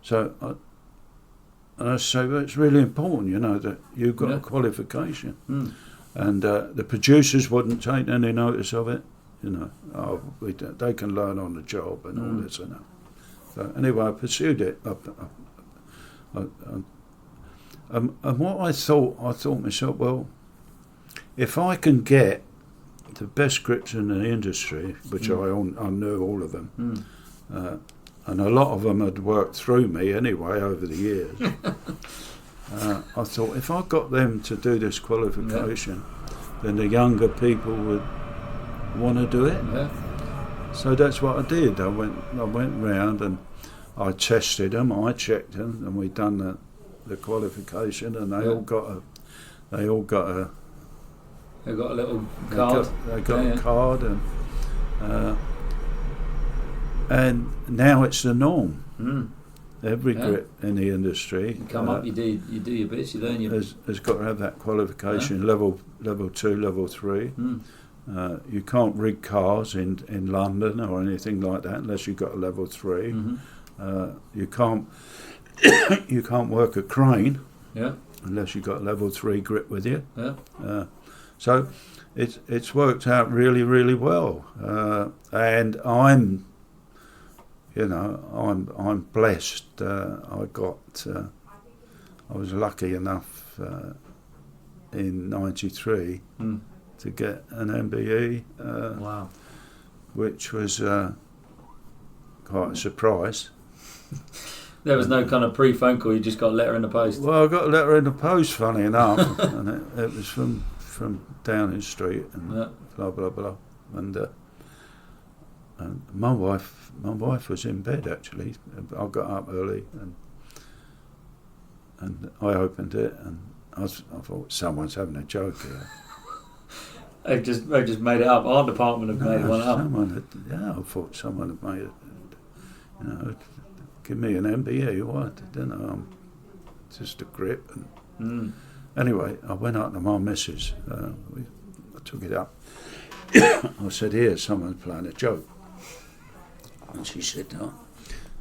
So I say, well, it's really important, that you've got a qualification, and the producers wouldn't take any notice of it, they can learn on the job and all this and that. So anyway, I pursued it. And what I thought myself, well, if I can get the best grips in the industry, which I knew all of them, and a lot of them had worked through me anyway over the years, I thought if I got them to do this qualification, then the younger people would want to do it. Yeah. So that's what I did. I went round and I tested them, I checked them, and we done the qualification, and they all got a They've got a little they card. got a card, and now it's the norm. Every grip in the industry You come up, you do your bits, you learn your. has got to have that qualification, level 2, level 3. You can't rig cars in London or anything like that unless you've got a level 3. You can't work a crane unless you've got a level 3 grip with you. So it's worked out really, really well, and I'm blessed. I was lucky enough in '93 to get an MBE, Wow. which was quite a surprise. There was no kind of pre-phone call. You just got a letter in the post. Well, I got a letter in the post, funny enough, and it was from Downing Street and blah blah blah, and my wife was in bed actually. I got up early and I opened it and I thought someone's having a joke here. They've just made it up. Our department have made one up. I thought someone had made it. Give me an MBE. What? I don't know. I'm just a grip. And anyway, I went up to my missus. I took it up. I said, "Here, someone's playing a joke." And she said,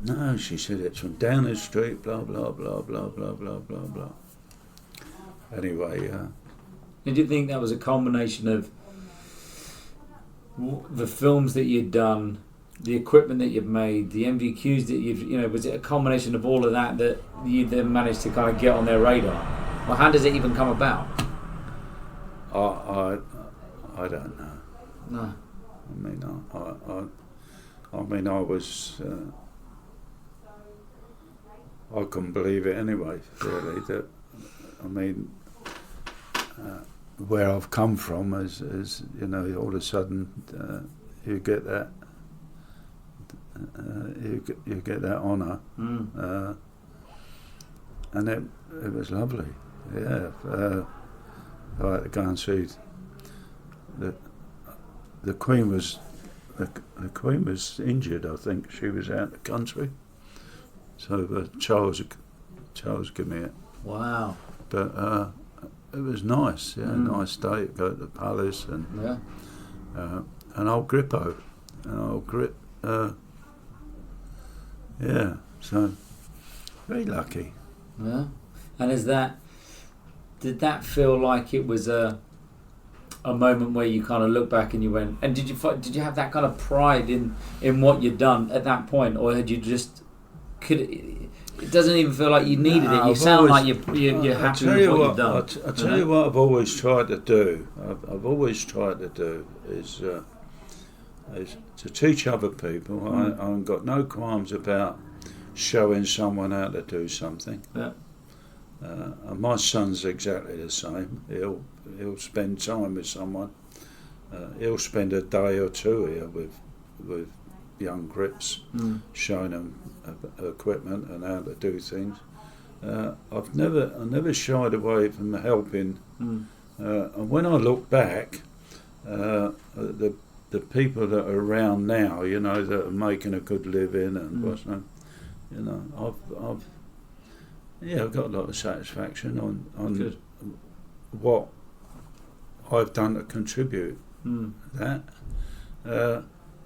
"No." She said, "It's from Downing Street. Blah blah blah blah blah blah blah blah." Anyway. Did you think that was a combination of the films that you'd done, the equipment that you've made, the MVQs that was it a combination of all of that you then managed to kind of get on their radar? Well, how does it even come about? I don't know. No. I mean, I was. I couldn't believe it anyway. Really, where I've come from is all of a sudden you get that you get that honour, and it was lovely. Yeah, I had to go and see the Queen was injured. I think she was out of the country, so Charles gave me it. Wow. But it was nice, nice day to go to the palace and an old grippo, so very lucky. Yeah, and did that feel like it was a moment where you kind of look back and you went, and did you have that kind of pride in what you'd done at that point, or had you just it doesn't even feel like you needed it. You sound like you're happy with what you've done. I'll tell you what I've always tried to do. I've always tried to do is to teach other people. I've got no qualms about showing someone how to do something. Yeah. And my son's exactly the same. He'll spend time with someone. He'll spend a day or two here with young grips, showing them equipment and how to do things. I've never shied away from helping. And when I look back, the people that are around now, that are making a good living and what's not, I've got a lot of satisfaction on what I've done to contribute. That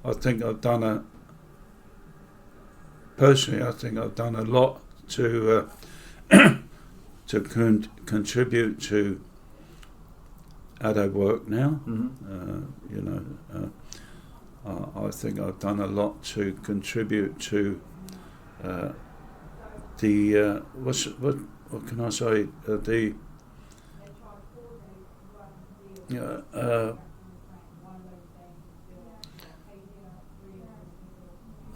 I think I've done personally I think I've done a lot to contribute to how they work now. I think I've done a lot to contribute to what can I say?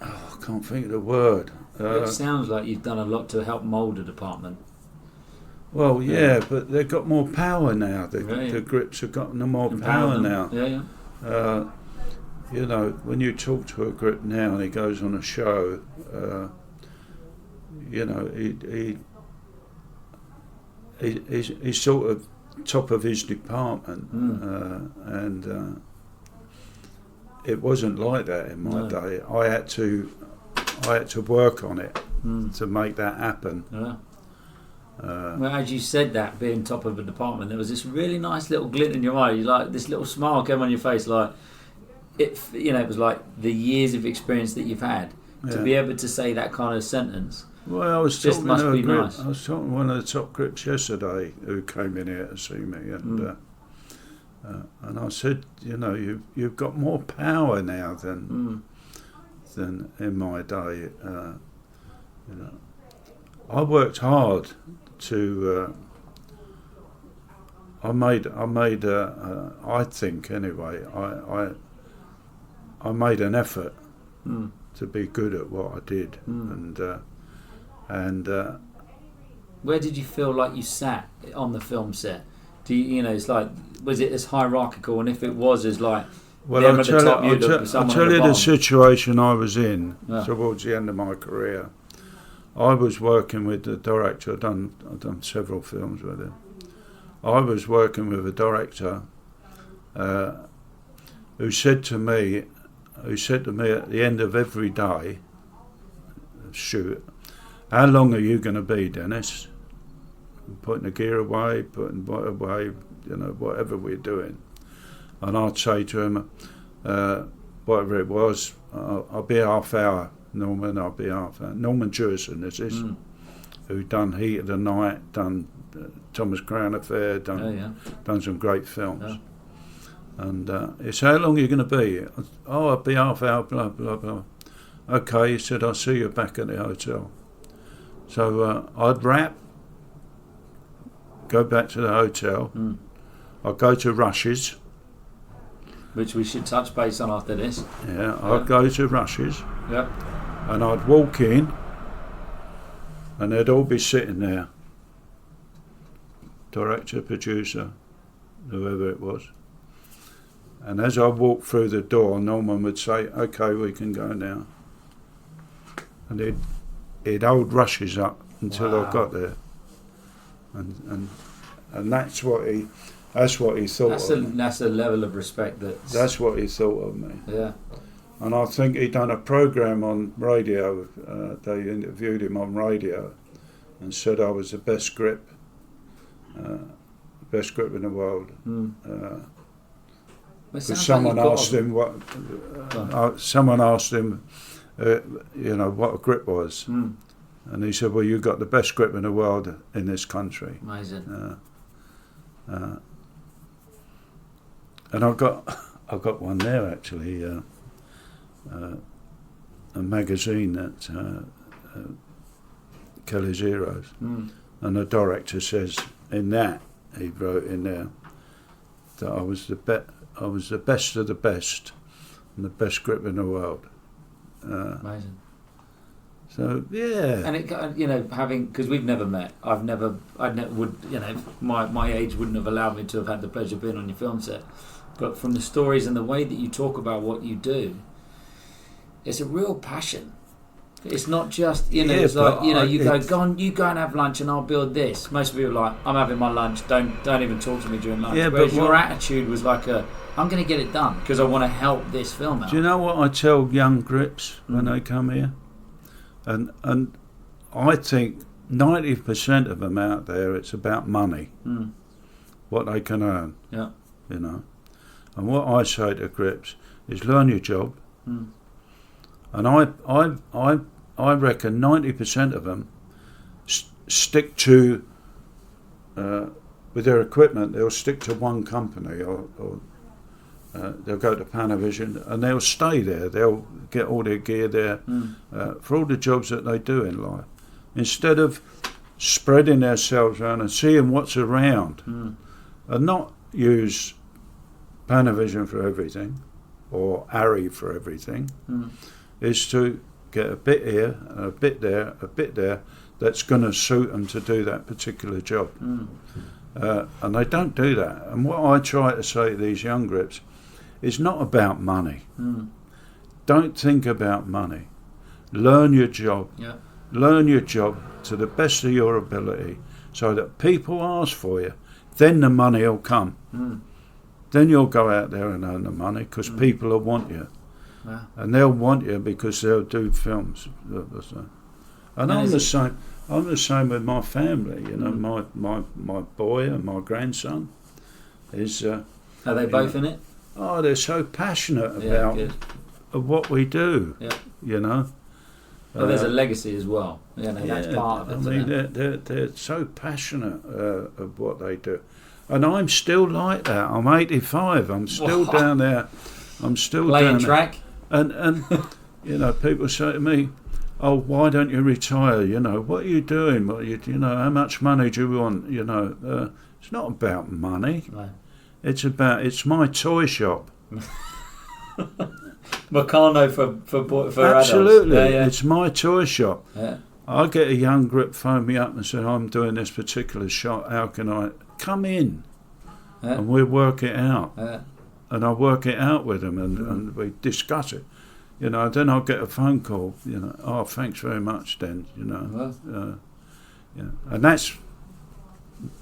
I can't think of the word. It sounds like you've done a lot to help mould the department. Well, but they've got more power now. The grips have got more power now. When you talk to a grip now and he goes on a show, he's sort of top of his department, and it wasn't like that in my day. I had to work on it to make that happen. Well, as you said that, being top of a department, there was this really nice little glint in your eye. You like this little smile came on your face, like it. It was like the years of experience that you've had to be able to say that kind of sentence. Well, I was talking to nice. I was talking to one of the top grips yesterday who came in here to see me, and I said, you've got more power now than in my day. I worked hard to. I think anyway, I made an effort to be good at what I did, and where did you feel like you sat on the film set? Do you know, it's like, was it as hierarchical? And if it was, as like, well, I'll tell you the situation I was in towards the end of my career. I was working with the director. I've done several films with him. I was working with a director who said to me at the end of every day shoot, "How long are you going to be, Dennis?" Putting the gear away, putting what away, whatever we're doing. And I'd say to him, whatever it was, I'll be half hour, Norman, I'll be half hour. Norman Jewison, this is, who done Heat of the Night, done Thomas Crown Affair, done some great films. Yeah. And he said, "How long are you going to be?" I'll be half hour, blah, blah, blah. Okay, he said, "I'll see you back at the hotel." So I'd wrap, go back to the hotel, I'd go to Rush's. Which we should touch base on after this. Yeah, I'd go to Rush's. Yep. And I'd walk in, and they'd all be sitting there. Director, producer, whoever it was. And as I walked through the door, Norman would say, "Okay, we can go now." And he'd hold Rush's up until I got there. And that's what he thought of me. That's a level of respect that's what he thought of me. Yeah. And I think he'd done a programme on radio. They interviewed him on radio and said I was the best grip in the world. Someone asked him what a grip was. And he said, "Well, you've got the best grip in the world in this country." Amazing. And I've got one there actually, a magazine that Kelly's Heroes, and the director says in that, he wrote in there that I was the best of the best and the best grip in the world. Amazing. So yeah, and it, having, because we've never met. I never would, my age wouldn't have allowed me to have had the pleasure of being on your film set. But from the stories and the way that you talk about what you do, it's a real passion. It's not just, it's like, you go and have lunch and I'll build this. Most people are like, "I'm having my lunch, don't even talk to me during lunch." Yeah, whereas but your attitude was like I'm going to get it done because I want to help this film out. Do you know what I tell young grips when they come here? And I think 90% of them out there, it's about money, what they can earn. Yeah. And what I say to grips is learn your job. And I reckon 90% of them stick to with their equipment. They'll stick to one company, or they'll go to Panavision and they'll stay there. They'll get all their gear there for all the jobs that they do in life, instead of spreading themselves around and seeing what's around, and not use Panavision for everything or Arri for everything. Is to get a bit here, a bit there, a bit there, that's going to suit them to do that particular job. And they don't do that. And what I try to say to these young grips is not about money. Don't think about money. Learn your job. Yeah. Learn your job to the best of your ability so that people ask for you. Then the money will come. Then you'll go out there and earn the money because people will want you. Wow. And they'll want you because they'll do films. And I'm the same. I'm the same with my family. My boy and my grandson is. Are they both in it? Oh, they're so passionate about what we do. Yeah. Well, there's a legacy as well. That's part of it. They're so passionate of what they do, and I'm still like that. I'm 85. I'm still down there. I'm still playing down track. And people say to me, "Oh, why don't you retire? What are you doing? How much money do you want? It's not about money. No. It's my toy shop. Meccano for Absolutely, adults. Yeah. it's my toy shop. Yeah. I get a young grip phone me up and say, I'm doing this particular shot, how can I come in? Yeah. And we work it out. Yeah. And I work it out with them and we discuss it. You know, then I'll get a phone call, you know, oh, thanks very much then, you know. Yeah. And that's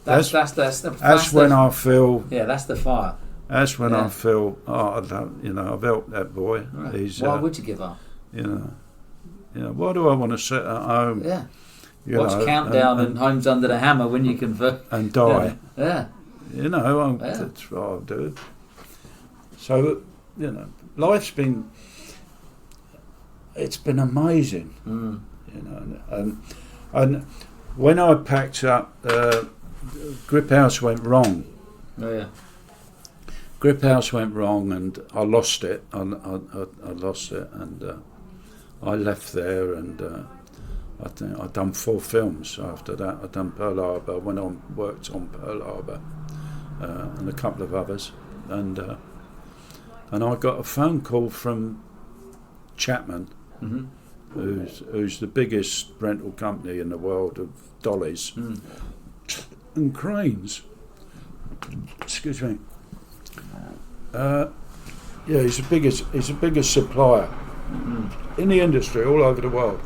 when I feel... Yeah, that's the fire. That's when I feel, I've helped that boy. Right. He's, Why would you give up? You know, why do I want to sit at home? Yeah. Watch Countdown and Homes Under the Hammer when you convert. And die. Yeah. You know, that's what I'll do. So, you know, life's been... It's been amazing. You know, and when I packed up, Grip House went wrong. Oh, yeah. Grip House went wrong, and I lost it. I lost it, and I left there, and I think I'd done 4 films after that. I'd done Pearl Harbor, went on, worked on Pearl Harbor, and a couple of others, and I got a phone call from Chapman, who's the biggest rental company in the world of dollies and cranes. Excuse me. He's the biggest supplier in the industry all over the world,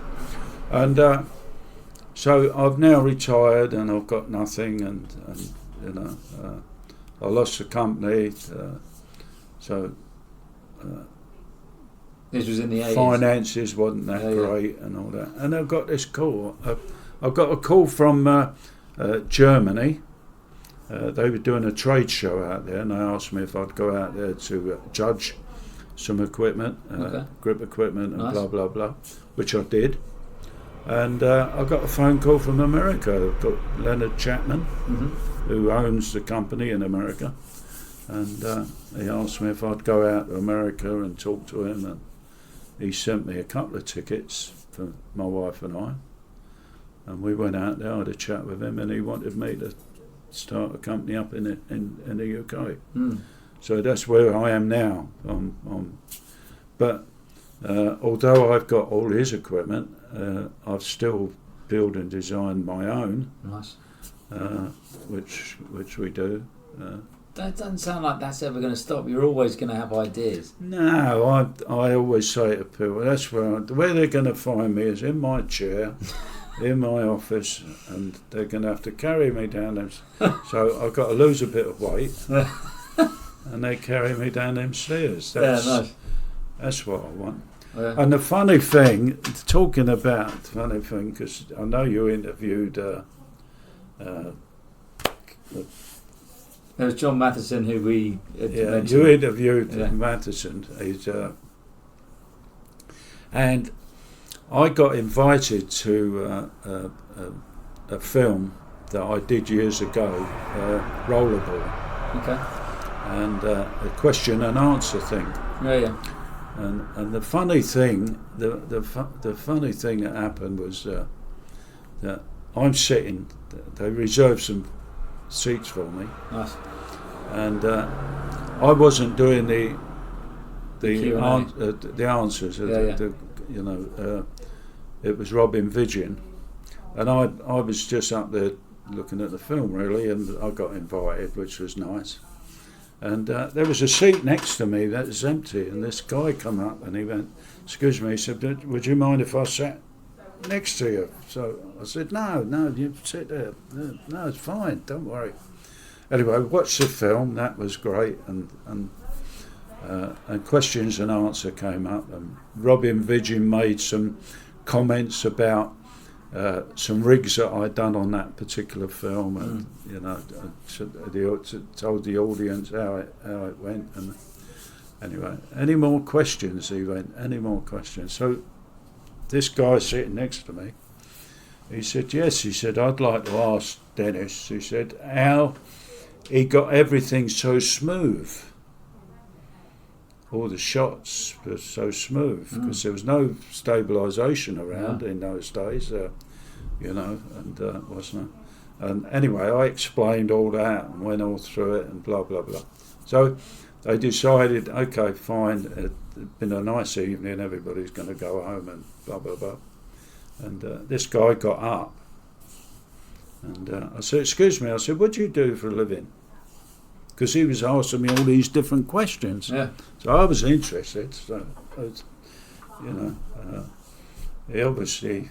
and so I've now retired and I've got nothing, and you know, I lost the company, so this was in the 80s. Finances wasn't that great and all that, and I got this call. I got a call from Germany. They were doing a trade show out there, and they asked me if I'd go out there to judge some equipment, grip equipment, and blah blah blah, which I did. And I got a phone call from America. I've got Leonard Chapman, who owns the company in America, and he asked me if I'd go out to America and talk to him, and he sent me a couple of tickets for my wife and I, and we went out there. I had a chat with him, and he wanted me to start a company up in the UK. So that's where I am now. But although I've got all his equipment, I've still built and designed my own. Nice. Which we do. That doesn't sound like that's ever going to stop. You're always going to have ideas. No, I always say to people, that's where they're going to find me is in my chair, in my office, and they're going to have to carry me down them. So I've got to lose a bit of weight, and they carry me down them stairs. That's what I want. Yeah. And the funny thing, talking about the funny thing, because I know you interviewed. There was John Matheson, who we mentioned. You interviewed Matheson. He's, and I got invited to a film that I did years ago, Rollerball. Okay. And a question and answer thing. Yeah. And the funny thing, the funny thing that happened was that I'm sitting. They reserved some seats for me. Nice. And I wasn't doing the answers. It was Robin Vigeon, and I was just up there looking at the film really, and I got invited, which was nice. And there was a seat next to me that was empty, and this guy come up and he went, "Excuse me," he said, "Would you mind if I sat next to you?" So I said, "No, you sit there. No, it's fine. Don't worry." Anyway, watched the film. That was great, and questions and answer came up, and Robin Vigeon made some comments about some rigs that I'd done on that particular film, and told the audience how it went. And anyway, any more questions? He went, any more questions? So this guy sitting next to me, he said, yes. He said, I'd like to ask Dennis. He said, how he got everything so smooth. All the shots were so smooth because there was no stabilisation around in those days, and wasn't it? And anyway, I explained all that and went all through it and blah, blah, blah. So they decided, okay, fine, it'd been a nice evening, everybody's going to go home and blah, blah, blah. And this guy got up. And I said, excuse me, I said, what do you do for a living? Because he was asking me all these different questions. Yeah. So I was interested. So, you know, he obviously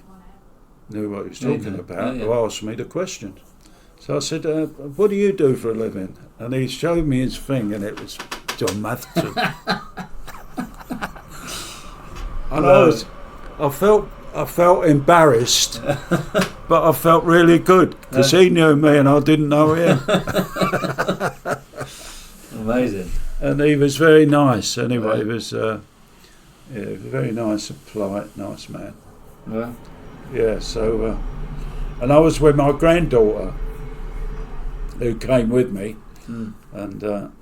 knew what he was talking about, who asked me the questions. So I said, what do you do for a living? And he showed me his thing, and it was John Matheson. And I felt embarrassed, but I felt really good because he knew me and I didn't know him. Amazing. And he was very nice. Anyway, he was very nice and polite, nice man. Yeah. Yeah. So, and I was with my granddaughter, who came with me, and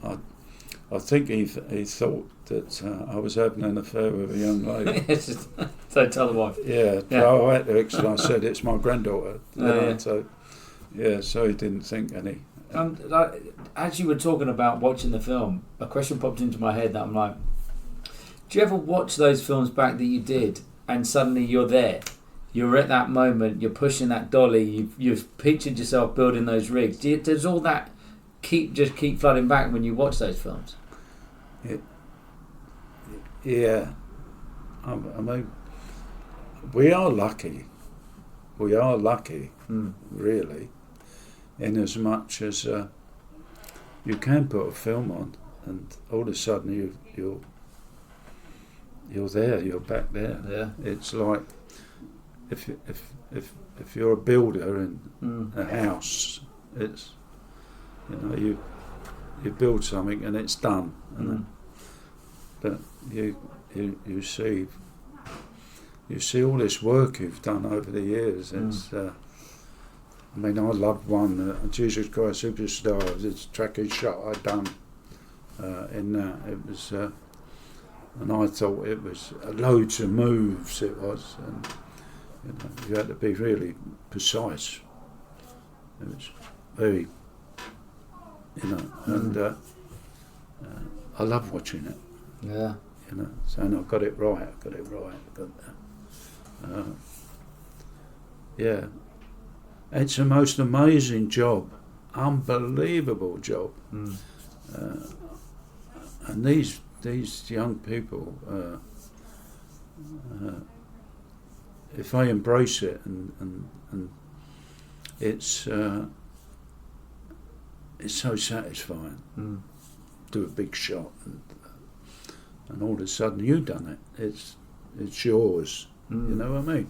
I think he thought that I was having an affair with a young lady. So tell the wife. Yeah. So I had to explain. I said it's my granddaughter. So so he didn't think any. As you were talking about watching the film, a question popped into my head that I'm like, do you ever watch those films back that you did and suddenly you're there? You're at that moment, you're pushing that dolly, you've pictured yourself building those rigs. Does all that keep flooding back when you watch those films? Yeah. I mean, we are lucky. We are lucky, really, in as much as you can put a film on, and all of a sudden you're there, you're back there. Yeah. It's like if you're a builder in a house, it's you build something and it's done, but you see all this work you've done over the years. It's I mean, I loved one, Jesus Christ Superstar, this tracking shot I'd done in that. It was, and I thought it was loads of moves. It was, and you had to be really precise. It was very, and I love watching it. Yeah. Saying I got it right. Yeah. It's the most amazing job, unbelievable job, and these young people, if they embrace it and it's so satisfying. Do a big shot and all of a sudden you've done it. It's yours. You know what I mean?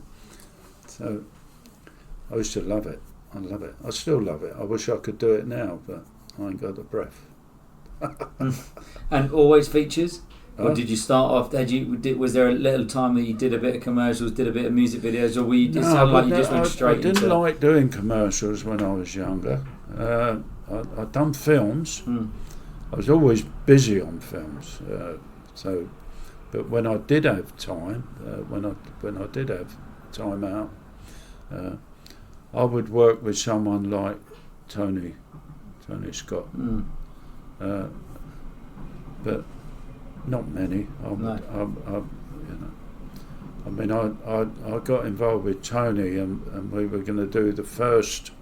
So. I used to love it. I love it. I still love it. I wish I could do it now, but I ain't got the breath. And always features? Or did you start off? Was there a little time that you did a bit of commercials, did a bit of music videos, or were you? It sounded like you just went straight into. I didn't like doing commercials when I was younger. I'd done films. I was always busy on films. But when I did have time, when I did have time out. I would work with someone like Tony Scott, but not many. I got involved with Tony, and we were going to do the first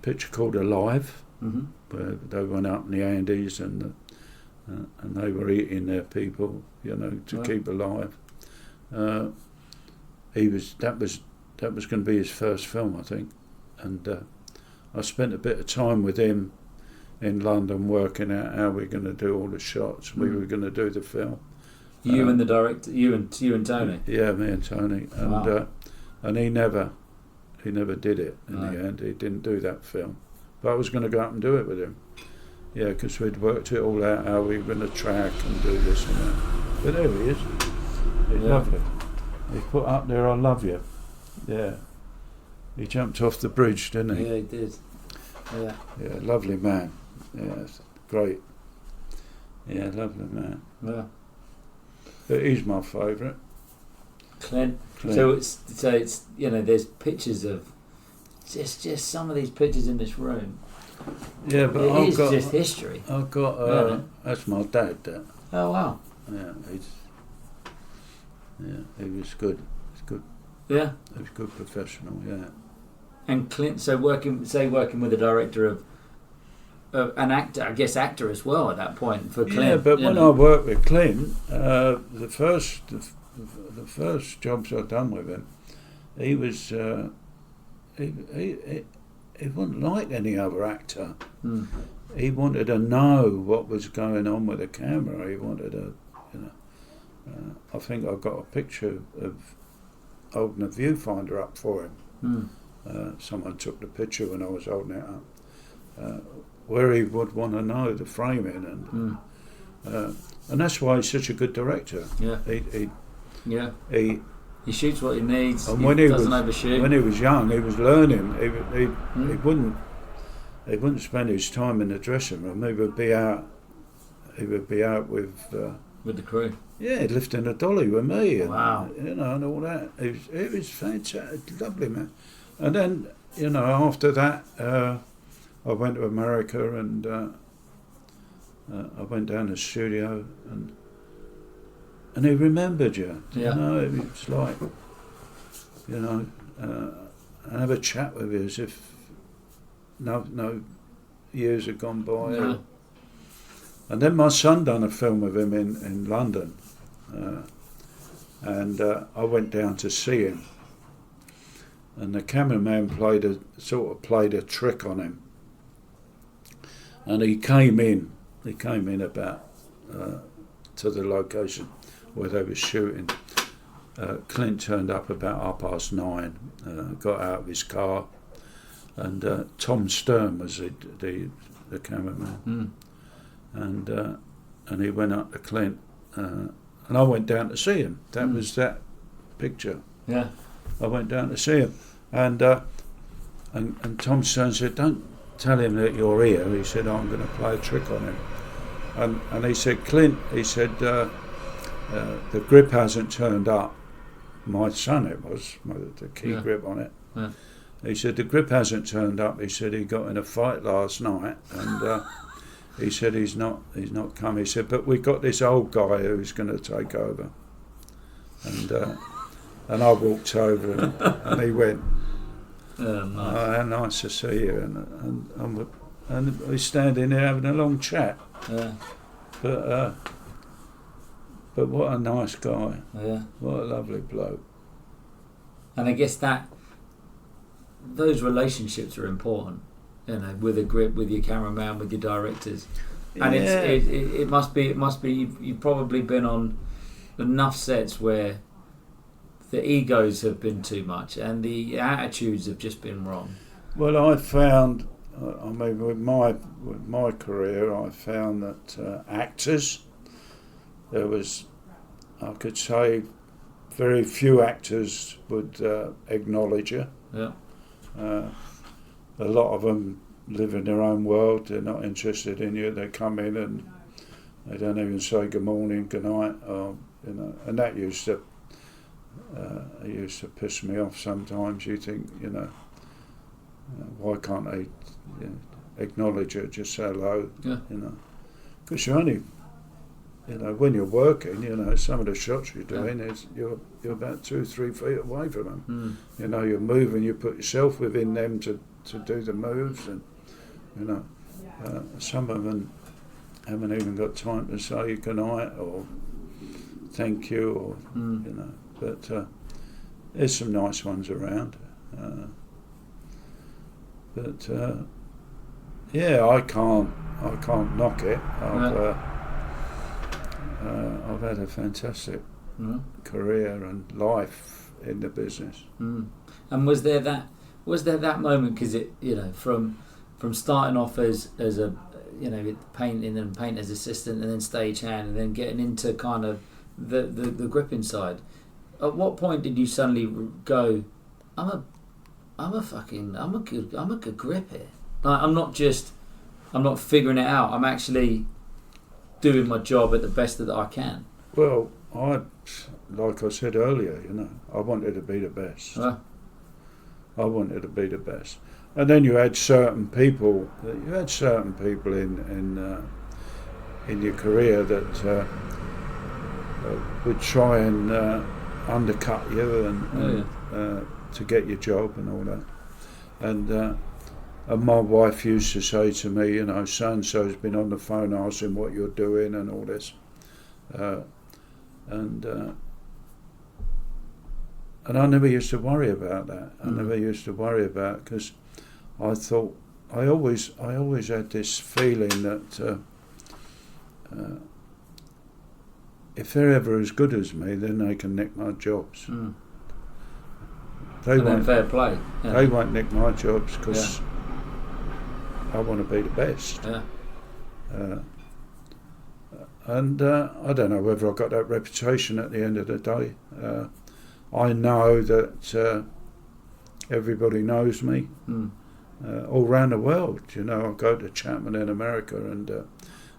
picture called Alive, where they went up in the Andes and they were eating their people, to keep alive. That was going to be his first film, I think, and I spent a bit of time with him in London working out how we're going to do all the shots. We were going to do the film. You and the director, you and Tony. Yeah, me and Tony, and wow. And he never did it in the end. He didn't do that film, but I was going to go up and do it with him. Yeah, because we'd worked it all out how we were going to track and do this and that. But there he is. He's lovely. He put up there, "I love you." Yeah, he jumped off the bridge, didn't he? Yeah, he did. Yeah. Yeah, lovely man. Yeah, great. Yeah, lovely man. Yeah. But he's my favourite. Clint. So it's there's pictures of just some of these pictures in this room. Yeah, but It I've is got just history. I've got Yeah. that's my dad. That. Oh wow. Yeah, he was good. He's good. Yeah. He was a good professional. Yeah. And Clint, so working with a director of an actor, I guess actor as well at that point for Clint. Yeah, but when I worked with Clint, the first jobs I'd done with him, he was he wasn't like any other actor. Mm. He wanted to know what was going on with the camera. He wanted to, I think I got a picture of holding a viewfinder up for him. Mm. Someone took the picture when I was holding it up, where he would want to know the framing, and that's why he's such a good director. Yeah. He shoots what he needs. and He doesn't overshoot. when he was young, he was learning. He wouldn't spend his time in the dressing room. He would be out with the crew. Yeah, lifting a dolly with me, and Wow. and all that. It was fantastic, lovely, man. And then after that, I went to America, and I went down to the studio, and he remembered you. Yeah. It was like, and have a chat with you as if no years had gone by. Yeah. And then my son done a film with him in London, and I went down to see him, and the cameraman played a trick on him, and he came in about to the location where they were shooting. Clint turned up about 9:30, got out of his car, and Tom Stern was the cameraman. Mm. And he went up to Clint, and I went down to see him. That was that picture. Yeah. I went down to see him, and Tom Stern said, "Don't tell him that you're here." He said, "I'm going to play a trick on him." And he said, "Clint," he said, "the grip hasn't turned up." My son, it was the key grip on it. Yeah. He said, "The grip hasn't turned up." He said, "He got in a fight last night, and he said he's not come." He said, "But we've got this old guy who's going to take over." And I walked over, and he went, Nice. "How nice to see you." And we're standing there having a long chat. Yeah. But what a nice guy. Yeah. What a lovely bloke. And I guess those relationships are important, with a grip, with your cameraman, with your directors, and it must be you've probably been on enough sets where the egos have been too much and the attitudes have just been wrong. Well, I found, with my career, I found that actors, there was, I could say, very few actors would acknowledge you. Yeah. A lot of them live in their own world. They're not interested in you. They come in and they don't even say good morning, good night, and that used to piss me off sometimes. You think, why can't they acknowledge it, just say hello? Yeah. Because you're only, when you're working, some of the shots you're doing is you're about 2-3 feet away from them. You're moving, you put yourself within them to do the moves, and some of them haven't even got time to say good night or thank you, or but there's some nice ones around, I can't knock it. I've had a fantastic career and life in the business. And was there that moment, because it, from starting off as a paint as assistant, and then stagehand, and then getting into kind of the gripping side, at what point did you suddenly go, I'm a good grip here? Like, I'm not figuring it out, I'm actually doing my job at the best that I can. Well, like I said earlier, I wanted to be the best. I wanted to be the best. And then you had certain people. In your career that would try and undercut you and to get your job and all that. And my wife used to say to me, you know, so and so's been on the phone asking what you're doing and all this, and I never used to worry about that. I never used to worry about it because I thought I always had this feeling that. If they're ever as good as me, then they can nick my jobs. They won't. Fair play. Yeah. They won't nick my jobs because I want to be the best. Yeah. And I don't know whether I got that reputation at the end of the day. I know that everybody knows me all around the world. You know, I go to Chapman in America and.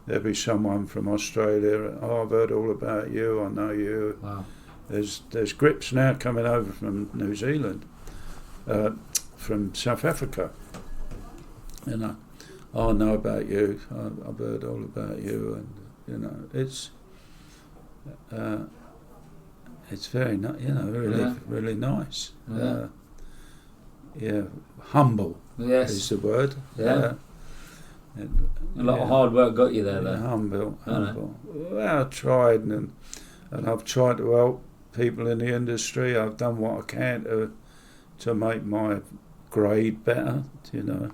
There'll be someone from Australia. Oh, I've heard all about you. I know you. Wow. There's grips now coming over from New Zealand, from South Africa. You know, I know about you. I've heard all about you, and you know, it's very really nice. Humble is the word. Yeah. A lot of hard work got you there, though. Humble. Well, I tried, and I've tried to help people in the industry. I've done what I can to make my grade better. You know,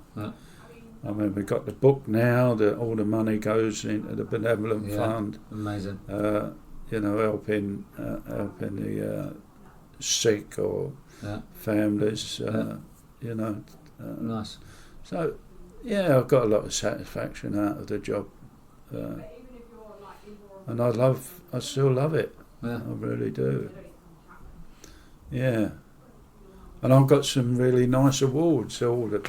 I mean, we've got the book now that all the money goes into the benevolent fund. Amazing. You know, helping the sick or families. You know. Nice. So. Yeah, I've got a lot of satisfaction out of the job, and I still love it. Yeah. I really do. Yeah, and I've got some really nice awards. I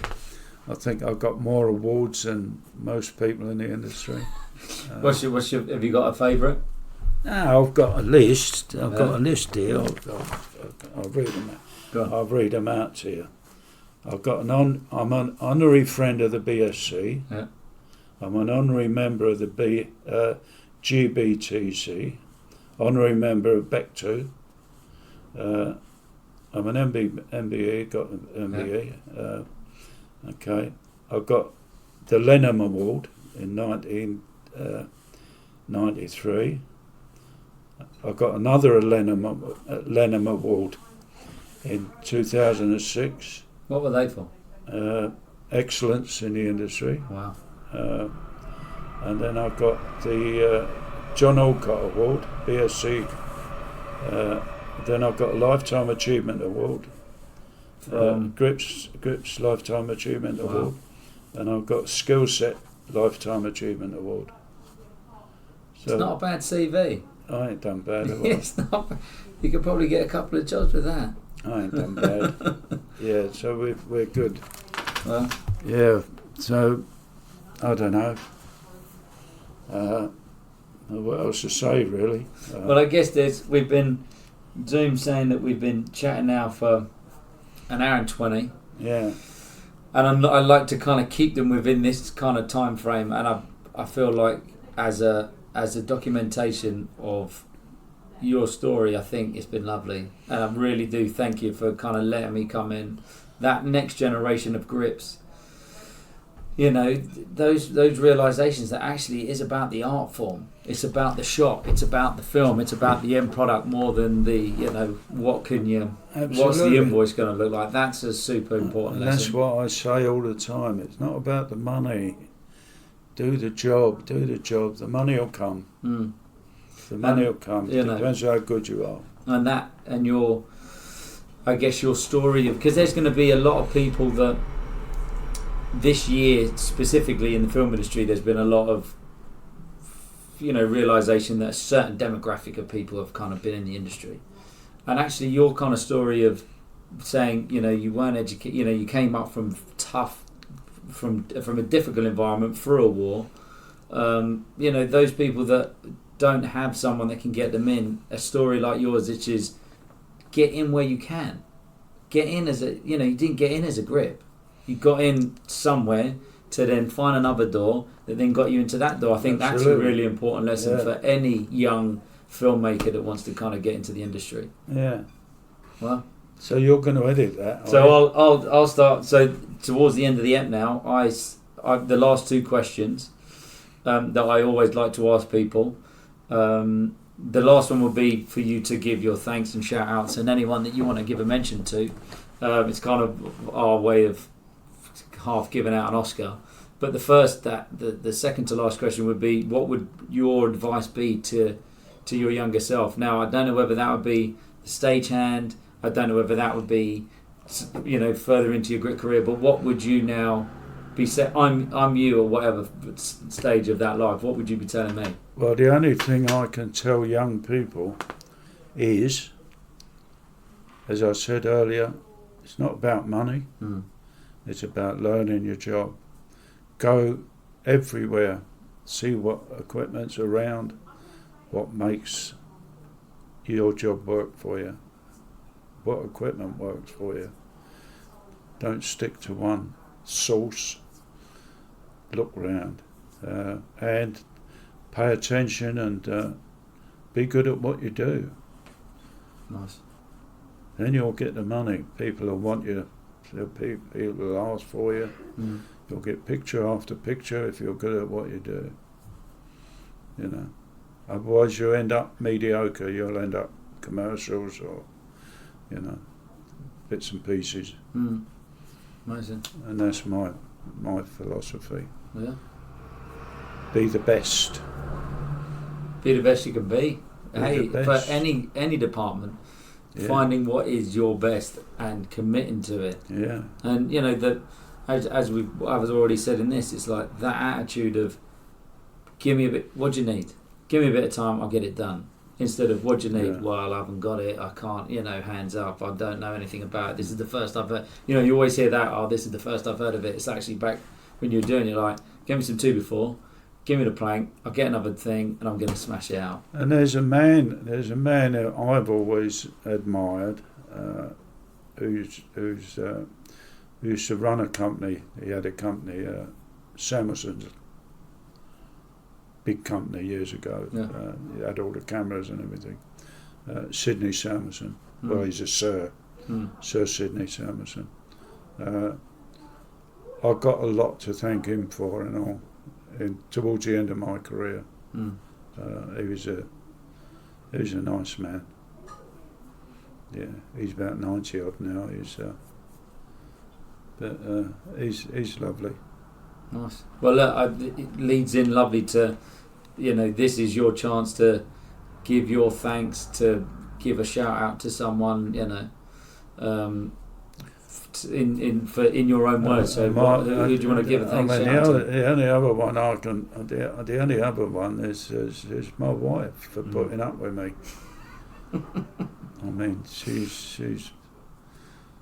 think I've got more awards than most people in the industry. What's your? Have you got a favourite? No, I've got a list. I've got a list here. I'll read them out. Go on. I'll read them out to you. I'm an honorary friend of the BSC. Yeah. I'm an honorary member of the GBTC. Honorary member of BEC2. I'm an MBE, got an MBE. Yeah. Okay. I've got the Lenham Award in 1993. I got another Lenham Award in 2006. What were they for? Excellence in the industry. Wow. And then I got the John Alcott Award, BSc. Then I got a Lifetime Achievement Award, Grips Lifetime Achievement Award, and I've got Skill Set Lifetime Achievement Award. So it's not a bad CV. I ain't done bad at all. It's not. You could probably get a couple of jobs with that. I ain't done bad. Yeah, so we're good. Well, yeah, so I don't know. What else to say, really? well, I guess we've been Zoom saying that we've been chatting now for an hour and 20. Yeah. And I like to kind of keep them within this kind of time frame, and I feel like as a documentation of your story, I think it's been lovely, and I really do thank you for kind of letting me come in. That next generation of grips, you know, those realizations that actually it is about the art form, it's about the shot, it's about the film, it's about the end product more than the, you know, what's the invoice going to look like. That's a super important lesson. That's what I say all the time. It's not about the money. Do the job. The money will come. The money will come. It depends how good you are. And your story, because there's going to be a lot of people that this year, specifically in the film industry, there's been a lot of, you know, realization that a certain demographic of people have kind of been in the industry. And actually your kind of story of saying, you know, you weren't educated, you know, you came up from a difficult environment through a war. You know, those people that don't have someone that can get them in, a story like yours, which is get in where you can. get in as you didn't get in as a grip. You got in somewhere to then find another door that then got you into that door. I think Absolutely. that's a really important lesson for any young filmmaker that wants to kind of get into the industry. Yeah. Well, So you're going to edit that? so I'll start. So towards the end of the ep now, I the last two questions that I always like to ask people. The last one will be for you to give your thanks and shout outs and anyone that you want to give a mention to. It's kind of our way of half giving out an Oscar. But the second to last question would be, what would your advice be to your younger self? Now, I don't know whether that would be the stagehand. I don't know whether that would be, further into your career. But what would you now be saying? I'm you, or whatever stage of that life. What would you be telling me? Well, the only thing I can tell young people is, as I said earlier, it's not about money. It's about learning your job. Go everywhere. See what equipment's around, what makes your job work for you, what equipment works for you. Don't stick to one source. Look around and pay attention and be good at what you do. Nice. Then you'll get the money. People will want you. People will ask for you. You'll get picture after picture if you're good at what you do. Otherwise you end up mediocre. You'll end up commercials or, bits and pieces. Amazing. And that's my philosophy. Yeah. Be the best. Be the best you can be. Hey, the for best. any department, Yeah. finding what is your best and committing to it. Yeah. And that, as I've already said in this, it's like that attitude of, give me a bit. What do you need? Give me a bit of time. I'll get it done. Instead of, what do you need? Yeah. Well, I haven't got it. I can't. Hands up. I don't know anything about it. This is the first I've heard. You always hear that. Oh, this is the first I've heard of it. It's actually back when you're doing it. Like, give me some 2x4. Give me the plank. I'll get another thing, and I'm going to smash it out. And there's a man that I've always admired, who used to run a company. He had a company, Samuelson's, big company years ago. Yeah. He had all the cameras and everything. Sidney Samuelson. Well, he's a Sir. Sir Sidney Samuelson. I got a lot to thank him for and all. Towards the end of my career, he was a nice man. Yeah, he's about 90 odd now. He's lovely. Nice. Well, look, it leads in lovely to, this is your chance to give your thanks, to give a shout out to someone, in your own words. So, who do you want to give a thanks shout out to? The only other one the only other one is my wife for putting up with me. I mean, she's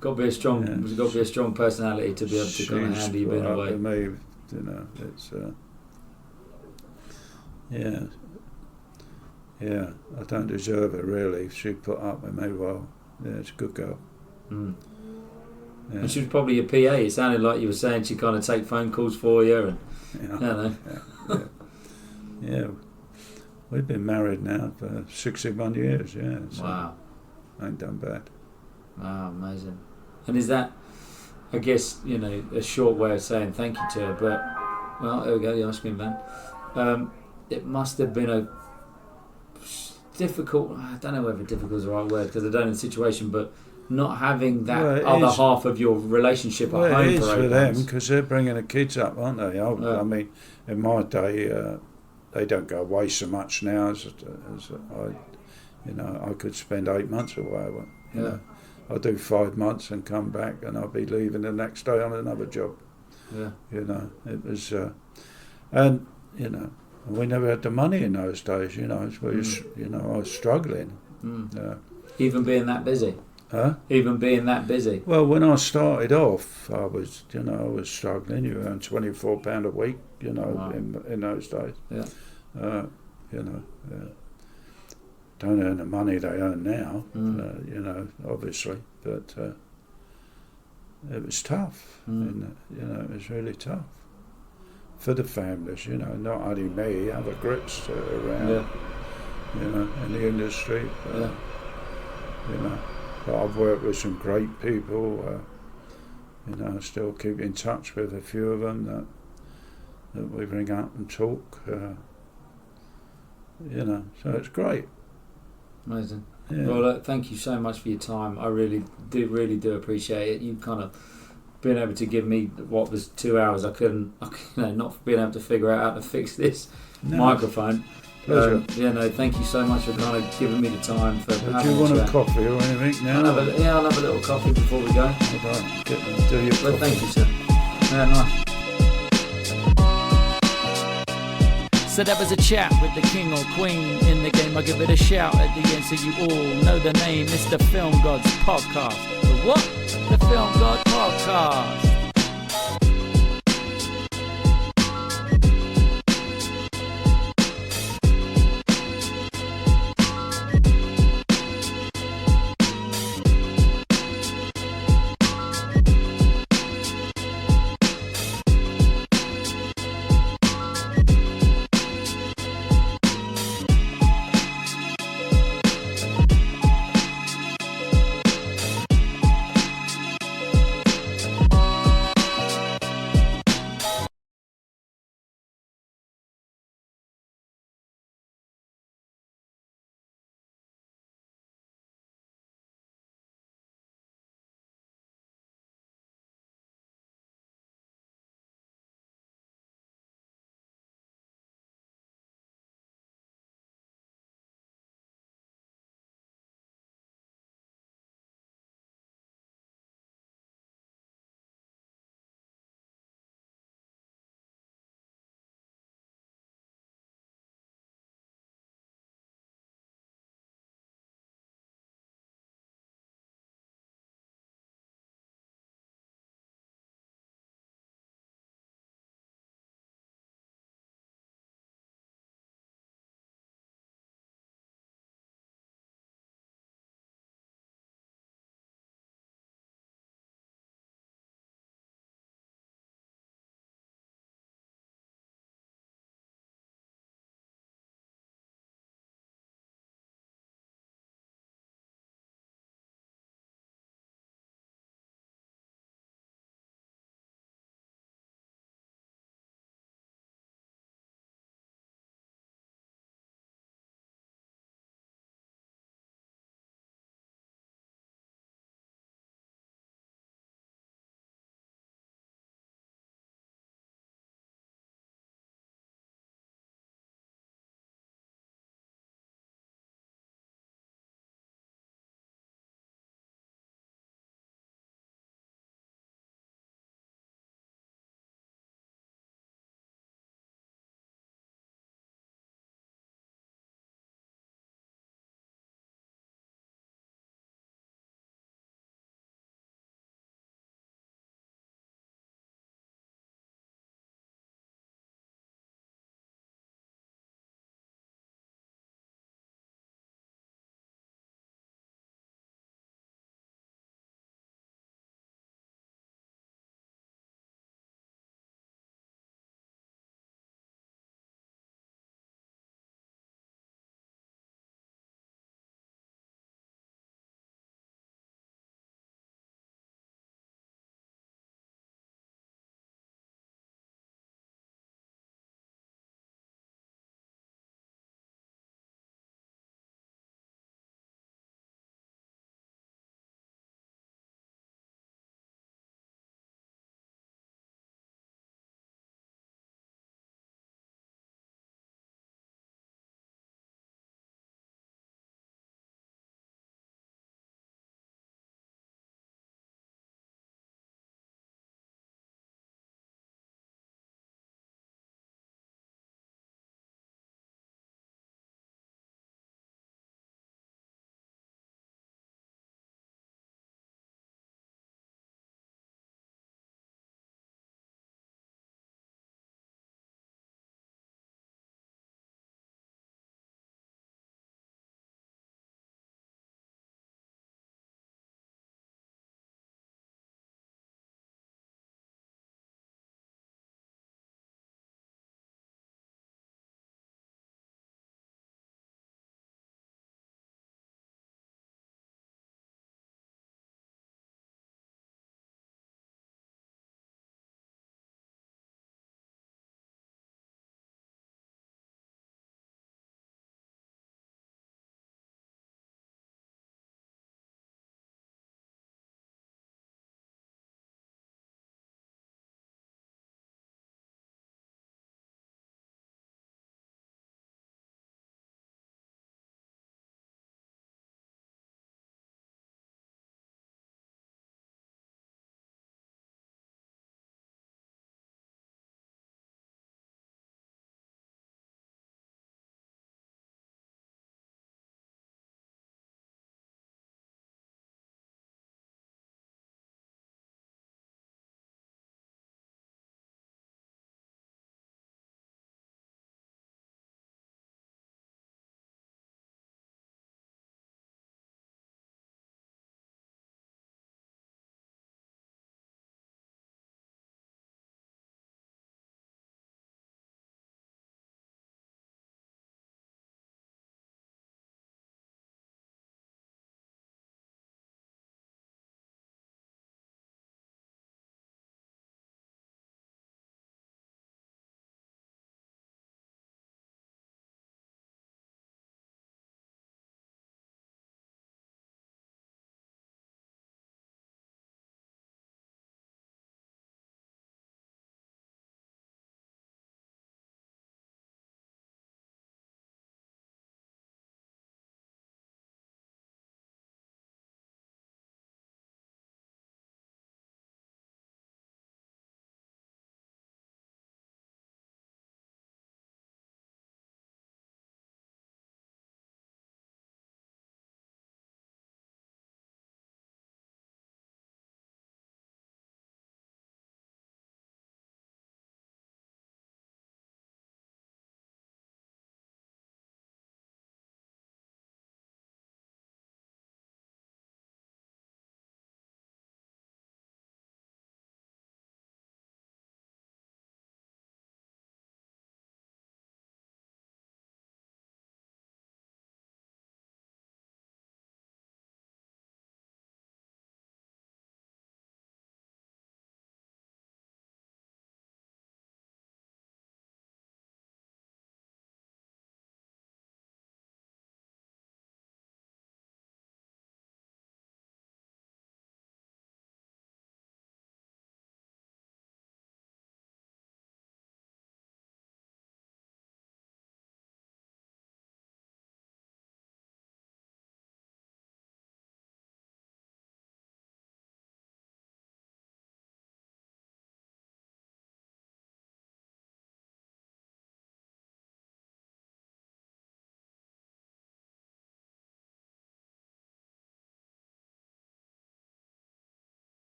got to be a strong. There's got to be a strong personality to be able to kind of handle you being away. With me, it's I don't deserve it really. She put up with me well. Yeah, it's a good girl. Yeah. And she was probably your PA. It sounded like you were saying she kind of take phone calls for you, and Yeah. I don't know. Yeah. We've been married now for 61 years. Yeah. So Wow. ain't done bad. Wow, amazing. And is that, I guess, a short way of saying thank you to her, but, well, there we go, the ice cream van. It must have been a difficult, I don't know whether difficult is the right word, because I don't know the situation, but not having that other half of your relationship at home It is for for 8 them months. because they're bringing the kids up, aren't they? I mean, in my day, they don't go away so much now as I could spend 8 months away. You know, I do 5 months and come back, and I'll be leaving the next day on another job. Yeah. It was, and we never had the money in those days. I was struggling. Even being that busy. Huh? Even being that busy. Well, when I started off, I was struggling. You earn £24 a week, Wow. in those days. Yeah. Don't earn the money they earn now, obviously. But it was tough. And, it was really tough for the families. Not only me, other grips around. In the industry. But I've worked with some great people. I still keep in touch with a few of them that we ring up and talk. So it's great. Amazing. Yeah. Well, look, thank you so much for your time. I really do appreciate it. You've kind of been able to give me what was 2 hours. I couldn't, not being able to figure out how to fix this microphone. Pleasure. Thank you so much for kind of giving me the time. Do you want a coffee or anything now? I'll have a little coffee before we go. Right, do your coffee. Thank you, sir. Yeah, nice. So that was a chat with the king or queen in the game. I give it a shout at the end so you all know the name. It's the Film Gods Podcast. The what? The Film God Podcast.